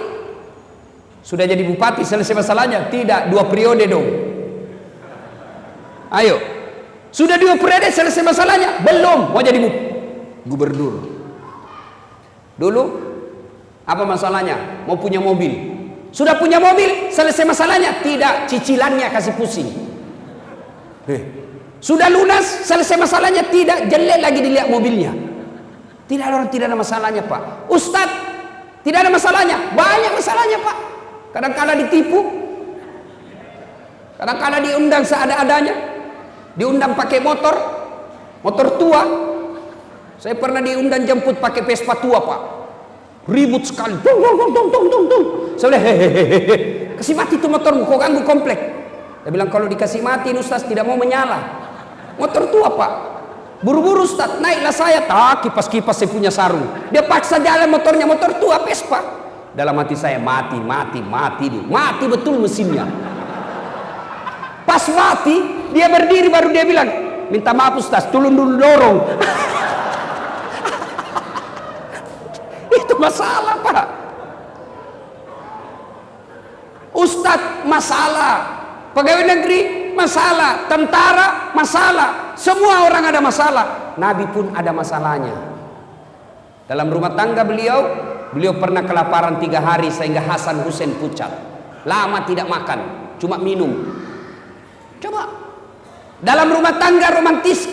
Sudah jadi bupati selesai masalahnya? Tidak. 2 periode dong. Ayo. Sudah 2 periode selesai masalahnya? Belum. Mau jadi gubernur. Dulu apa masalahnya? Mau punya mobil. Sudah punya mobil selesai masalahnya? Tidak. Cicilannya kasih pusing. Sudah lunas selesai masalahnya? Tidak. Jelek lagi dilihat mobilnya. Tidak ada orang tidak ada masalahnya Pak. Ustadz tidak ada masalahnya? Banyak masalahnya Pak. Kadang-kadang ditipu, kadang-kadang diundang seada-adanya. Diundang pakai motor tua. Saya pernah diundang jemput pakai Vespa tua Pak. Ribut sekali. Tung tung tung tung tung tung tung. Saya bilang, hehehe, kasih mati itu motormu, kau ganggu komplek. Dia bilang kalau dikasih mati Ustaz tidak mau menyala. Motor tua Pak. Buru-buru Ustaz, naiklah saya. Tak, kipas-kipas saya punya sarung. Dia paksa jalan motornya, motor tua Vespa. Dalam hati saya mati betul mesinnya. Pas mati, dia berdiri baru dia bilang, minta maaf Ustaz, tolong dulu dorong. Itu masalah Pak. Ustaz masalah, pegawai negeri masalah, tentara masalah, semua orang ada masalah. Nabi pun ada masalahnya. Dalam rumah tangga beliau pernah kelaparan 3 hari sehingga Hasan Hussein pucat. Lama tidak makan, cuma minum. Coba, dalam rumah tangga romantis,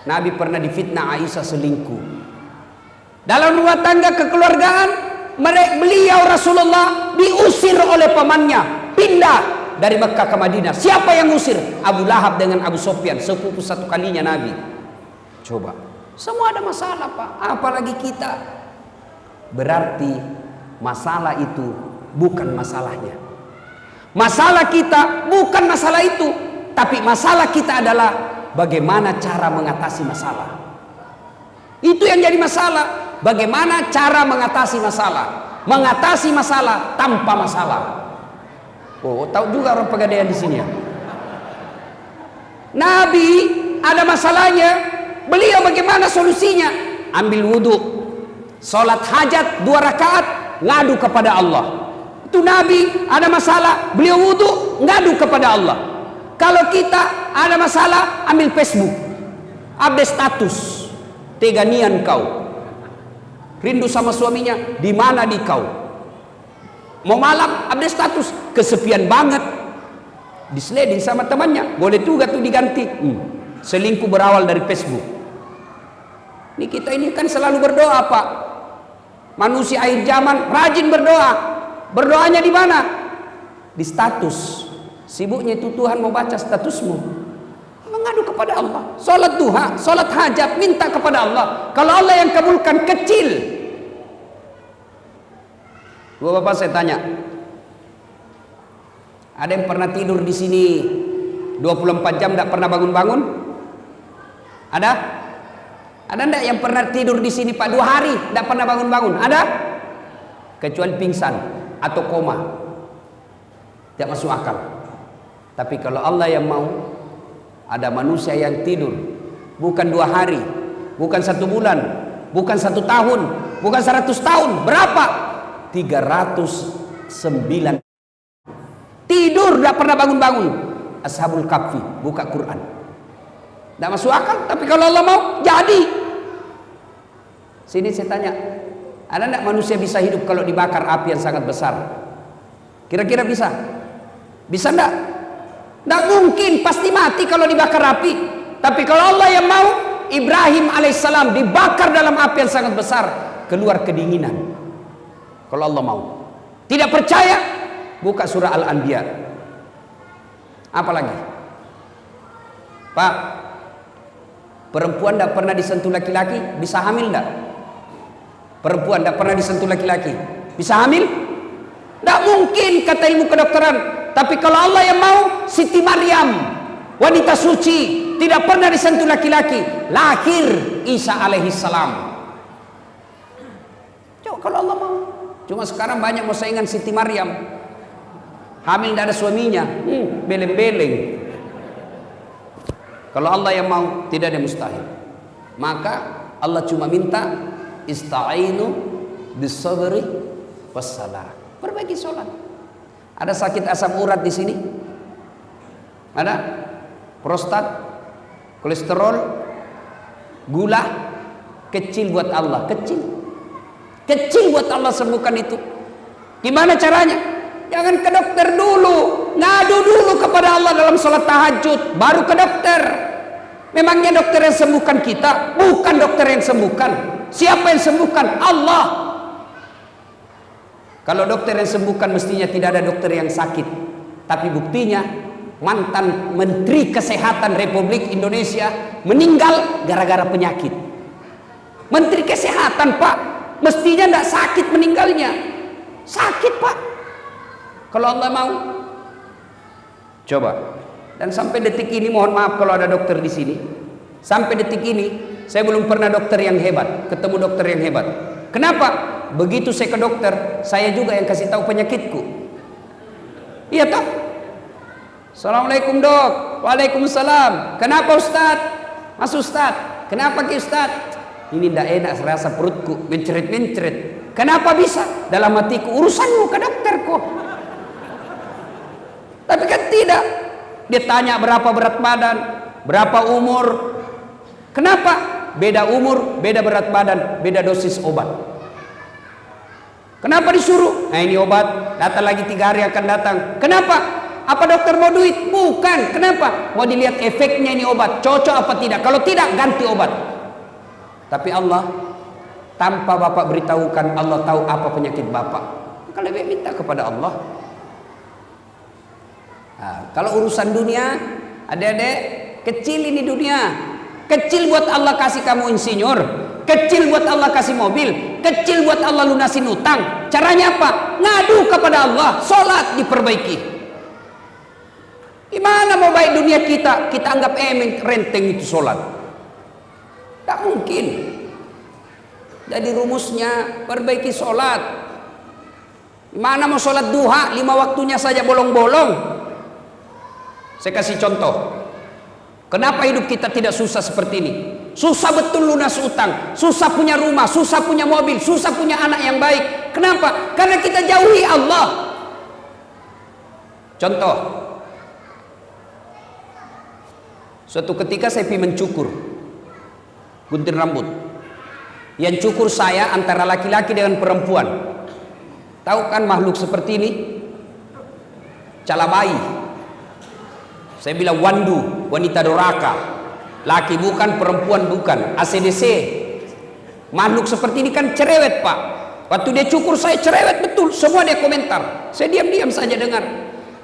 Nabi pernah difitnah Aisyah selingkuh. Dalam rumah tangga kekeluargaan, beliau Rasulullah diusir oleh pamannya, pindah dari Mekah ke Madinah. Siapa yang usir? Abu Lahab dengan Abu Sufyan, sepupu satu kalinya Nabi. Coba, semua ada masalah Pak, apalagi kita. Berarti masalah itu bukan masalahnya. Masalah kita bukan masalah itu, tapi masalah kita adalah bagaimana cara mengatasi masalah. Itu yang jadi masalah. Bagaimana cara mengatasi masalah. mengatasi masalah tanpa masalah. Oh, tahu juga orang Pegadaian di sini ya. Nabi ada masalahnya, beliau bagaimana solusinya? Ambil wudhu, sholat hajat 2 rakaat, ngadu kepada Allah. Itu Nabi ada masalah, beliau wudhu, ngadu kepada Allah. Kalau kita ada masalah, ambil Facebook, update status, teganian kau, rindu sama suaminya, di mana di kau? Mau malam, update status, kesepian banget, disleding sama temannya, boleh juga tuh diganti. Selingkuh berawal dari Facebook. Ini kita ini kan selalu berdoa, Pak. Manusia akhir zaman rajin berdoa. Berdoanya di mana? Di status. Sibuknya itu Tuhan mau baca statusmu. Mengadu kepada Allah. Salat duha, salat hajat, minta kepada Allah. Kalau Allah yang kabulkan, kecil. Dua bapak saya tanya, ada yang pernah tidur di sini 24 jam tidak pernah bangun-bangun? Ada? Ada enggak yang pernah tidur di sini Pak 2 hari tidak pernah bangun-bangun? Ada? Kecuali pingsan atau koma. Tidak masuk akal. Tapi kalau Allah yang mau, ada manusia yang tidur bukan 2 hari, bukan 1 bulan, bukan 1 tahun, bukan 100 tahun. Berapa? 309 tidur tidak pernah bangun-bangun. Ashabul Kahfi, buka Quran. Tidak masuk akal, tapi kalau Allah mau, jadi. Sini saya tanya, ada tidak manusia bisa hidup kalau dibakar api yang sangat besar? Kira-kira bisa? Bisa tidak? Tidak mungkin, pasti mati kalau dibakar api. Tapi kalau Allah yang mau, Ibrahim alaihissalam dibakar dalam api yang sangat besar, keluar kedinginan. Kalau Allah mau. Tidak percaya, buka surah Al-Anbiya. Apalagi? Pak, perempuan tidak pernah disentuh laki-laki, bisa hamil tidak? Perempuan tidak pernah disentuh laki-laki, bisa hamil? Tidak mungkin, kata ilmu kedokteran. Tapi kalau Allah yang mau, Siti Maryam, wanita suci, tidak pernah disentuh laki-laki, lahir Isa alaihissalam. Coba kalau Allah mau. Cuma sekarang banyak mau saingan Siti Maryam, hamil tidak ada suaminya, beleng-beleng. Kalau Allah yang mau, tidak ada mustahil. Maka Allah cuma minta ista'inu bis-sabri was-salah. Perbaiki sholat. Ada sakit asam urat di sini? Ada? Prostat, kolesterol, gula, kecil buat Allah, kecil. Kecil buat Allah sembuhkan itu. Gimana caranya? Jangan ke dokter dulu, ngadu dulu kepada Allah dalam sholat tahajud, baru ke dokter. Memangnya dokter yang sembuhkan kita? Bukan dokter yang sembuhkan. Siapa yang sembuhkan? Allah. Kalau dokter yang sembuhkan, mestinya tidak ada dokter yang sakit. Tapi buktinya mantan Menteri Kesehatan Republik Indonesia meninggal gara-gara penyakit. Menteri Kesehatan, Pak, mestinya tidak sakit meninggalnya. Sakit, Pak. Kalau Allah mau, coba. Dan sampai detik ini, mohon maaf kalau ada dokter di sini, sampai detik ini saya belum pernah dokter yang hebat, ketemu dokter yang hebat. Kenapa? Begitu saya ke dokter, saya juga yang kasih tahu penyakitku. Iya toh? Assalamualaikum dok. Waalaikumsalam. Kenapa Ustaz? Mas Ustaz, kenapa Ki Ustaz? Ini tidak enak, serasa perutku menceret-menceret. Kenapa bisa? Dalam hatiku, urusanmu ke dokter kok. Tapi kan tidak. Dia tanya berapa berat badan, berapa umur. Kenapa? Beda umur, beda berat badan, beda dosis obat. Kenapa disuruh? Nah ini obat, datang lagi 3 hari akan datang. Kenapa? Apa dokter mau duit? Bukan. Kenapa? Mau dilihat efeknya ini obat, cocok apa tidak. Kalau tidak, ganti obat. Tapi Allah, tanpa Bapak beritahukan, Allah tahu apa penyakit Bapak. Maka lebih minta kepada Allah. Nah, kalau urusan dunia, adik-adik, kecil ini dunia. Kecil buat Allah kasih kamu insinyur, kecil buat Allah kasih mobil, kecil buat Allah lunasin utang. Caranya apa? Ngadu kepada Allah, sholat diperbaiki. Gimana mau baik dunia kita? Kita anggap renteng itu sholat. Tak mungkin. Jadi rumusnya perbaiki sholat, Mana mau sholat duha 5 waktunya saja bolong-bolong. Saya kasih contoh. Kenapa hidup kita tidak susah seperti ini? Susah betul lunas utang, susah punya rumah, susah punya mobil, susah punya anak yang baik. Kenapa? Karena kita jauhi Allah. Contoh, suatu ketika saya pergi mencukur, gunting rambut. Yang cukur saya antara laki-laki dengan perempuan. Tahu kan makhluk seperti ini? Calabai. Saya bilang wandu, wanita doraka. Laki bukan, perempuan bukan. ACDC. Makhluk seperti ini kan cerewet, Pak. Waktu dia cukur saya cerewet betul. Semua dia komentar. Saya diam-diam saja dengar.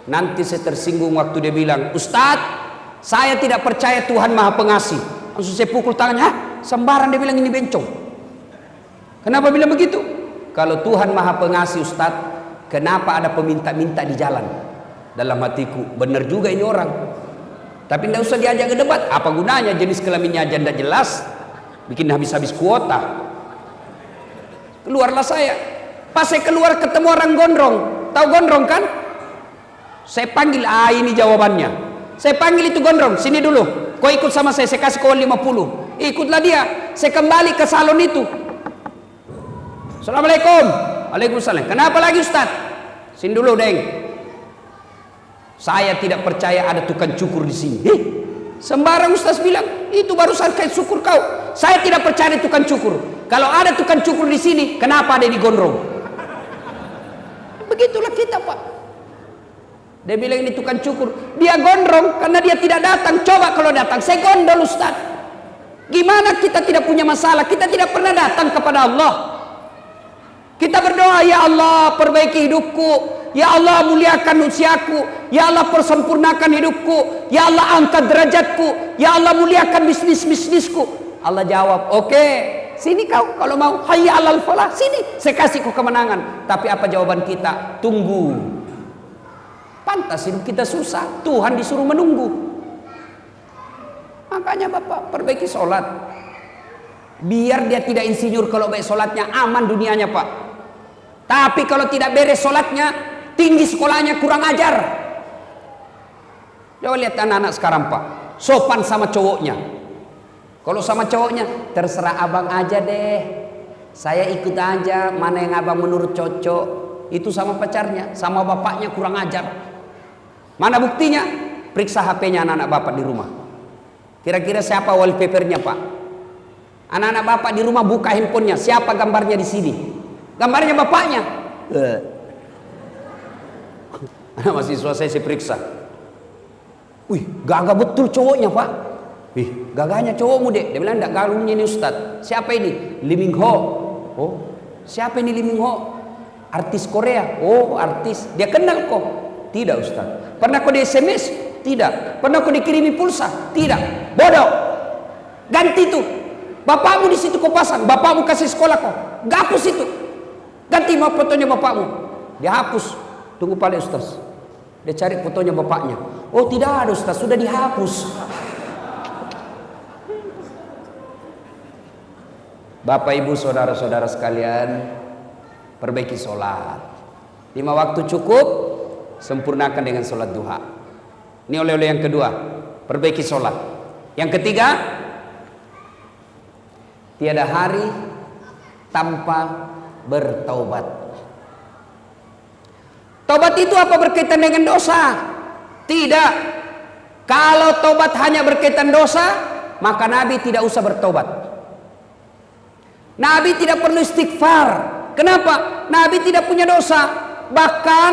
Nanti saya tersinggung waktu dia bilang, Ustadz, saya tidak percaya Tuhan Maha Pengasih. Langsung saya pukul tangannya. Hah? Sembarang dia bilang ini bencong. Kenapa bilang begitu? Kalau Tuhan Maha Pengasih, Ustadz, kenapa ada peminta-minta di jalan? Dalam hatiku, benar juga ini orang. Tapi tidak usah diajak ke debat. Apa gunanya jenis kelaminnya aja tidak jelas, bikin habis-habis kuota. Keluarlah saya. Pas saya keluar ketemu orang gondrong. Tahu gondrong kan? Saya panggil, ini jawabannya. Saya panggil itu gondrong, sini dulu. Kau ikut sama saya kasih kau 50. Ikutlah dia. Saya kembali ke salon itu. Assalamualaikum. Waalaikumsalam. Kenapa lagi Ustaz? Sini dulu, Deng. Saya tidak percaya ada tukang cukur di sini. Sembarang Ustaz bilang, itu barusan kait syukur kau. Saya tidak percaya ada tukang cukur. Kalau ada tukang cukur di sini, kenapa ada di gondrong? Begitulah kita, Pak. Dia bilang ini tukang cukur. Dia gondrong karena dia tidak datang. Coba kalau datang, saya gondol Ustaz. Gimana kita tidak punya masalah? Kita tidak pernah datang kepada Allah. Kita berdoa, ya Allah perbaiki hidupku, ya Allah muliakan usiaku, ya Allah persempurnakan hidupku, ya Allah angkat derajatku, ya Allah muliakan bisnisku. Allah jawab, oke, sini kau kalau mau, hayya alal falah, sini saya kasih kau kemenangan. Tapi apa jawaban kita? Tunggu. Pantas hidup kita susah, Tuhan disuruh menunggu. Makanya Bapak perbaiki sholat, biar dia tidak insinyur. Kalau baik sholatnya aman dunianya, Pak. Tapi kalau tidak beres sholatnya, tinggi sekolahnya, kurang ajar. Coba lihat anak-anak sekarang, Pak. Sopan sama cowoknya. Kalau sama cowoknya, terserah abang aja deh. Saya ikut aja, mana yang abang menurut cocok. Itu sama pacarnya, sama bapaknya kurang ajar. Mana buktinya? Periksa HP-nya anak-anak bapak di rumah. Kira-kira siapa wallpapernya, Pak? Anak-anak bapak di rumah buka handphonenya, siapa gambarnya di sini? Gambarnya bapaknya. Anak mahasiswa saya periksa. Wih, gagah betul cowoknya, Pak. Wih, gagahnya cowokmu, Dek. Dia bilang, enggak, galungnya ini Ustaz. Siapa ini? Lee Min Ho. Oh, siapa ini Lee Min Ho? Artis Korea. Oh, artis. Dia kenal kok? Tidak, Ustaz. Pernah kau di SMS? Tidak. Pernah kau dikirimi pulsa? Tidak. Bodoh. Ganti itu. Bapakmu di situ kau pasang. Bapakmu kasih sekolah kau. Gapus itu. Ganti mau fotonya bapakmu. Dia hapus. Tunggu pada Ustaz. Dia cari fotonya bapaknya. Oh, tidak ada Ustaz, sudah dihapus. Bapak Ibu saudara-saudara sekalian, perbaiki sholat. 5 waktu cukup, sempurnakan dengan sholat duha. Ini oleh-oleh yang kedua, perbaiki sholat. Yang ketiga, tiada hari tanpa bertaubat. Taubat itu apa berkaitan dengan dosa? Tidak. Kalau taubat hanya berkaitan dosa, maka Nabi tidak usah bertaubat. Nabi tidak perlu istighfar. Kenapa? Nabi tidak punya dosa. Bahkan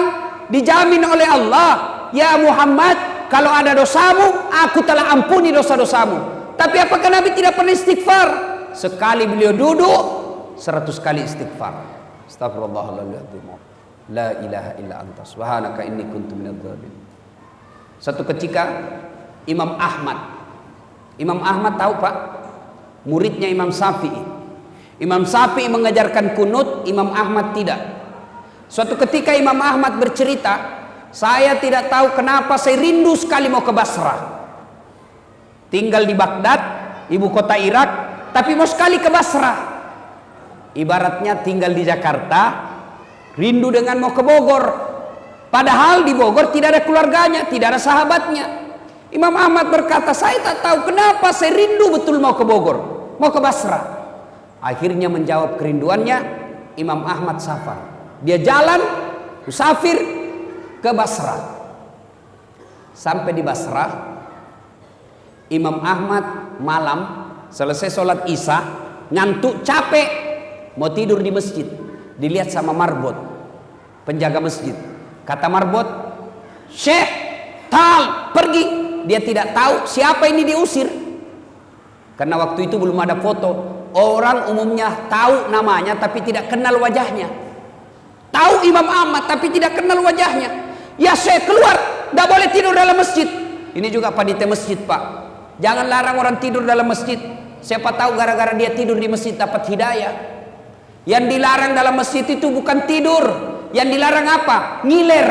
dijamin oleh Allah, ya Muhammad, kalau ada dosamu, aku telah ampuni dosa-dosamu. Tapi apakah Nabi tidak pernah istighfar? Sekali beliau duduk, 100 kali istighfar. Astagfirullahaladzim. La ilaha illa anta subhanaka inni kuntu minadz dzalimin. Satu ketika Imam Ahmad tahu, Pak? Muridnya Imam Syafi'i. Imam Syafi'i mengajarkan kunut, Imam Ahmad tidak. Suatu ketika Imam Ahmad bercerita, saya tidak tahu kenapa saya rindu sekali mau ke Basrah. Tinggal di Baghdad, ibu kota Irak, tapi mau sekali ke Basrah. Ibaratnya tinggal di Jakarta, rindu dengan mau ke Bogor. Padahal di Bogor tidak ada keluarganya, tidak ada sahabatnya. Imam Ahmad berkata, saya tak tahu kenapa saya rindu betul mau ke Bogor, mau ke Basra. Akhirnya menjawab kerinduannya, Imam Ahmad safar. Dia jalan, musafir ke Basra. Sampai di Basra, Imam Ahmad malam selesai sholat Isya, ngantuk, capek, mau tidur di masjid. Dilihat sama marbot, penjaga masjid. Kata marbot, Syekh, tal, pergi. Dia tidak tahu siapa ini diusir. Karena waktu itu belum ada foto. Orang umumnya tahu namanya tapi tidak kenal wajahnya. Tahu Imam Ahmad tapi tidak kenal wajahnya. Ya Syekh, keluar, tidak boleh tidur dalam masjid. Ini juga panitia masjid, Pak. Jangan larang orang tidur dalam masjid. Siapa tahu gara-gara dia tidur di masjid dapat hidayah. Yang dilarang dalam masjid itu bukan tidur. Yang dilarang apa? Ngiler.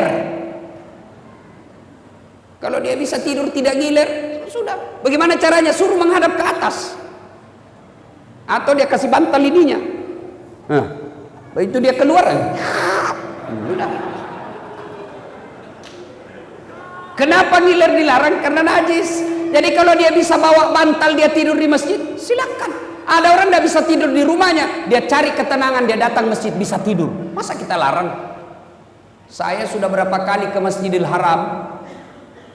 Kalau dia bisa tidur tidak ngiler, sudah. Bagaimana caranya? Suruh menghadap ke atas. Atau dia kasih bantal ininya. Nah, begitu dia keluar. Sudah. Kenapa ngiler dilarang? Karena najis. Jadi kalau dia bisa bawa bantal dia tidur di masjid, silakan. Ada orang tidak bisa tidur di rumahnya, dia cari ketenangan, dia datang masjid bisa tidur. Masa kita larang? Saya sudah berapa kali ke Masjidil Haram,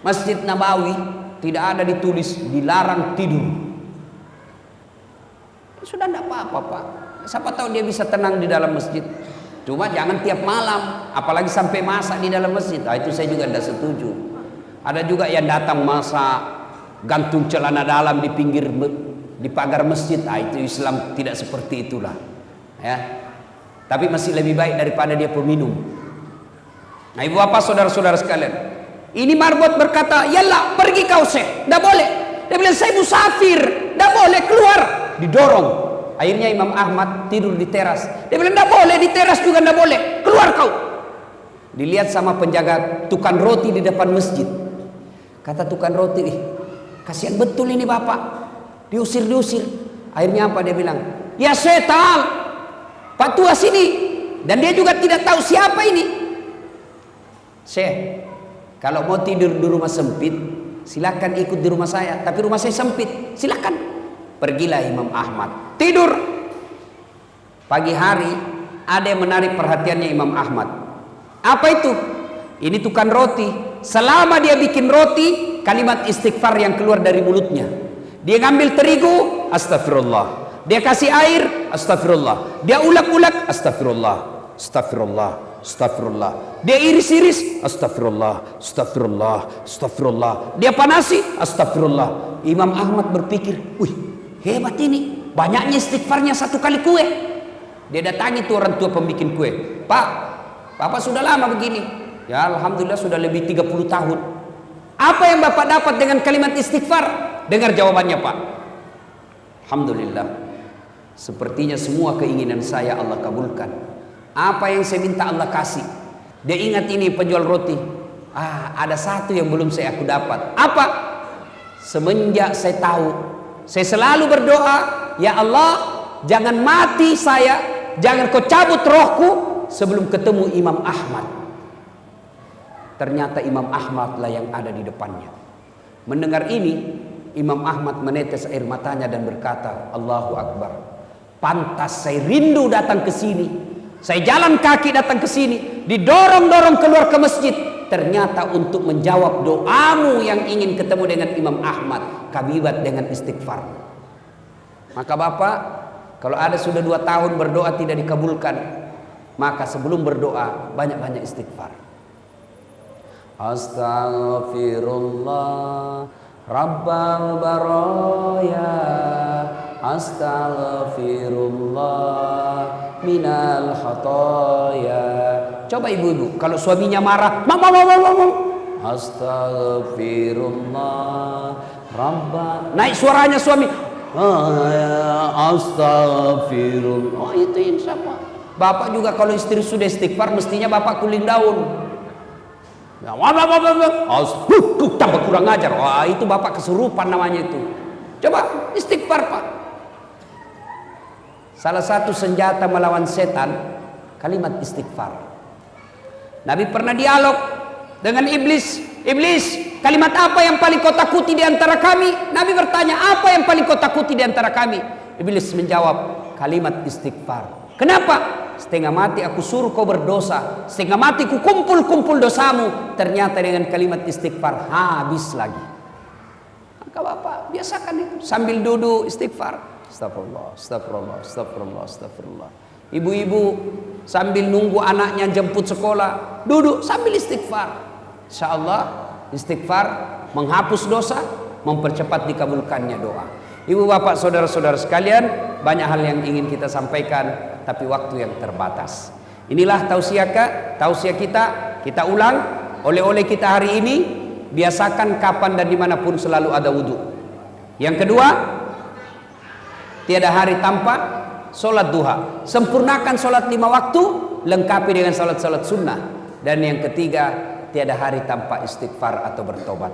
Masjid Nabawi, tidak ada ditulis dilarang tidur. Sudah tidak apa-apa, Pak. Siapa tahu dia bisa tenang di dalam masjid. Cuma jangan tiap malam, apalagi sampai masak di dalam masjid. Nah, itu saya juga tidak setuju. Ada juga yang datang masak, gantung celana dalam di pinggir di pagar masjid. Nah, itu Islam tidak seperti itulah. Ya. Tapi masih lebih baik daripada dia peminum. Nah, ibu bapak, saudara-saudara sekalian, ini marbot berkata, "Yalah, pergi kau Syekh." Tidak boleh. Dia bilang, "Saya musafir, tidak boleh keluar." Didorong. Akhirnya Imam Ahmad tidur di teras. Dia bilang, "Tidak boleh, di teras juga tidak boleh. Keluar kau." Dilihat sama penjaga tukang roti di depan masjid. Kata tukang roti, kasihan betul ini bapak, diusir-diusir. Akhirnya apa dia bilang? "Ya setan, Pak Tua sini." Dan dia juga tidak tahu siapa ini. "Syekh, kalau mau tidur di rumah sempit, silakan ikut di rumah saya. Tapi rumah saya sempit, silakan." Pergilah Imam Ahmad tidur. Pagi hari ada yang menarik perhatiannya Imam Ahmad. Apa itu? Ini tukang roti. Selama dia bikin roti, kalimat istighfar yang keluar dari mulutnya. Dia ngambil terigu, astagfirullah. Dia kasih air, astagfirullah. Dia ulek-ulek, astagfirullah, astagfirullah, astagfirullah. Dia iris-iris, astagfirullah, astagfirullah, astagfirullah. Dia panasi, astagfirullah. Imam Ahmad berpikir, wih, hebat ini, banyaknya istighfarnya satu kali kue. Dia datangi tuh orang tua pembikin kue. "Pak, Bapak sudah lama begini." "Ya, alhamdulillah sudah lebih 30 tahun. Apa yang Bapak dapat dengan kalimat istighfar?" Dengar jawabannya, Pak. "Alhamdulillah, sepertinya semua keinginan saya Allah kabulkan. Apa yang saya minta Allah kasih." Dia ingat ini penjual roti. Ada satu yang belum aku dapat. Apa? Semenjak saya tahu, saya selalu berdoa, "Ya Allah, jangan mati saya, jangan kau cabut rohku sebelum ketemu Imam Ahmad." Ternyata Imam Ahmad lah yang ada di depannya. Mendengar ini, Imam Ahmad menetes air matanya dan berkata, "Allahu Akbar. Pantas saya rindu datang ke sini. Saya jalan kaki datang ke sini, didorong-dorong keluar ke masjid. Ternyata untuk menjawab doamu yang ingin ketemu dengan Imam Ahmad, kabibat dengan istighfar." Maka Bapak, kalau ada sudah 2 tahun berdoa tidak dikabulkan, maka sebelum berdoa banyak-banyak istighfar. Astaghfirullah Rabbal baraya, astaghfirullah minal khataya. Coba ibu-ibu, kalau suaminya marah, mama, astaghfirullah Rabbal. Naik suaranya suami, astaghfirullah. Oh, itu yang siapa? Bapak juga kalau istri sudah istighfar, mestinya bapak kuling daun. Tambah kurang ajar. Wah, itu bapak kesurupan namanya itu. Coba istighfar, Pak. Salah satu senjata melawan setan, kalimat istighfar. Nabi pernah dialog dengan iblis. Iblis, kalimat apa yang paling kau takuti di antara kami? Nabi bertanya, apa yang paling kau takuti di antara kami? Iblis menjawab, kalimat istighfar. Kenapa? Setengah mati aku suruh kau berdosa, setengah mati ku kumpul dosamu, ternyata dengan kalimat istighfar habis lagi. Maka Bapak biasakan itu sambil duduk istighfar. Astagfirullah, astagfirullah, astagfirullah, astagfirullah. Ibu-ibu sambil nunggu anaknya jemput sekolah, duduk sambil istighfar. Insyaallah istighfar menghapus dosa, mempercepat dikabulkannya doa. Ibu bapak saudara-saudara sekalian, banyak hal yang ingin kita sampaikan, tapi waktu yang terbatas. Inilah tausiah kita ulang. Oleh-oleh kita hari ini, biasakan kapan dan dimanapun selalu ada wudhu. Yang kedua, tiada hari tanpa sholat duha. Sempurnakan sholat 5 waktu, lengkapi dengan sholat-sholat sunnah. Dan yang ketiga, tiada hari tanpa istighfar atau bertobat.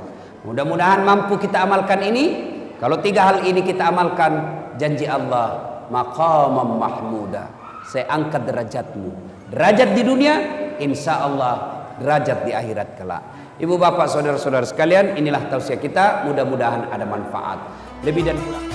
Mudah-mudahan mampu kita amalkan ini. Kalau 3 hal ini kita amalkan, janji Allah, maqamam mahmuda, saya angkat derajatmu, derajat di dunia, insya Allah derajat di akhirat kelak. Ibu bapak saudara-saudara sekalian, inilah tausiah kita, mudah-mudahan ada manfaat. Lebih dan kurang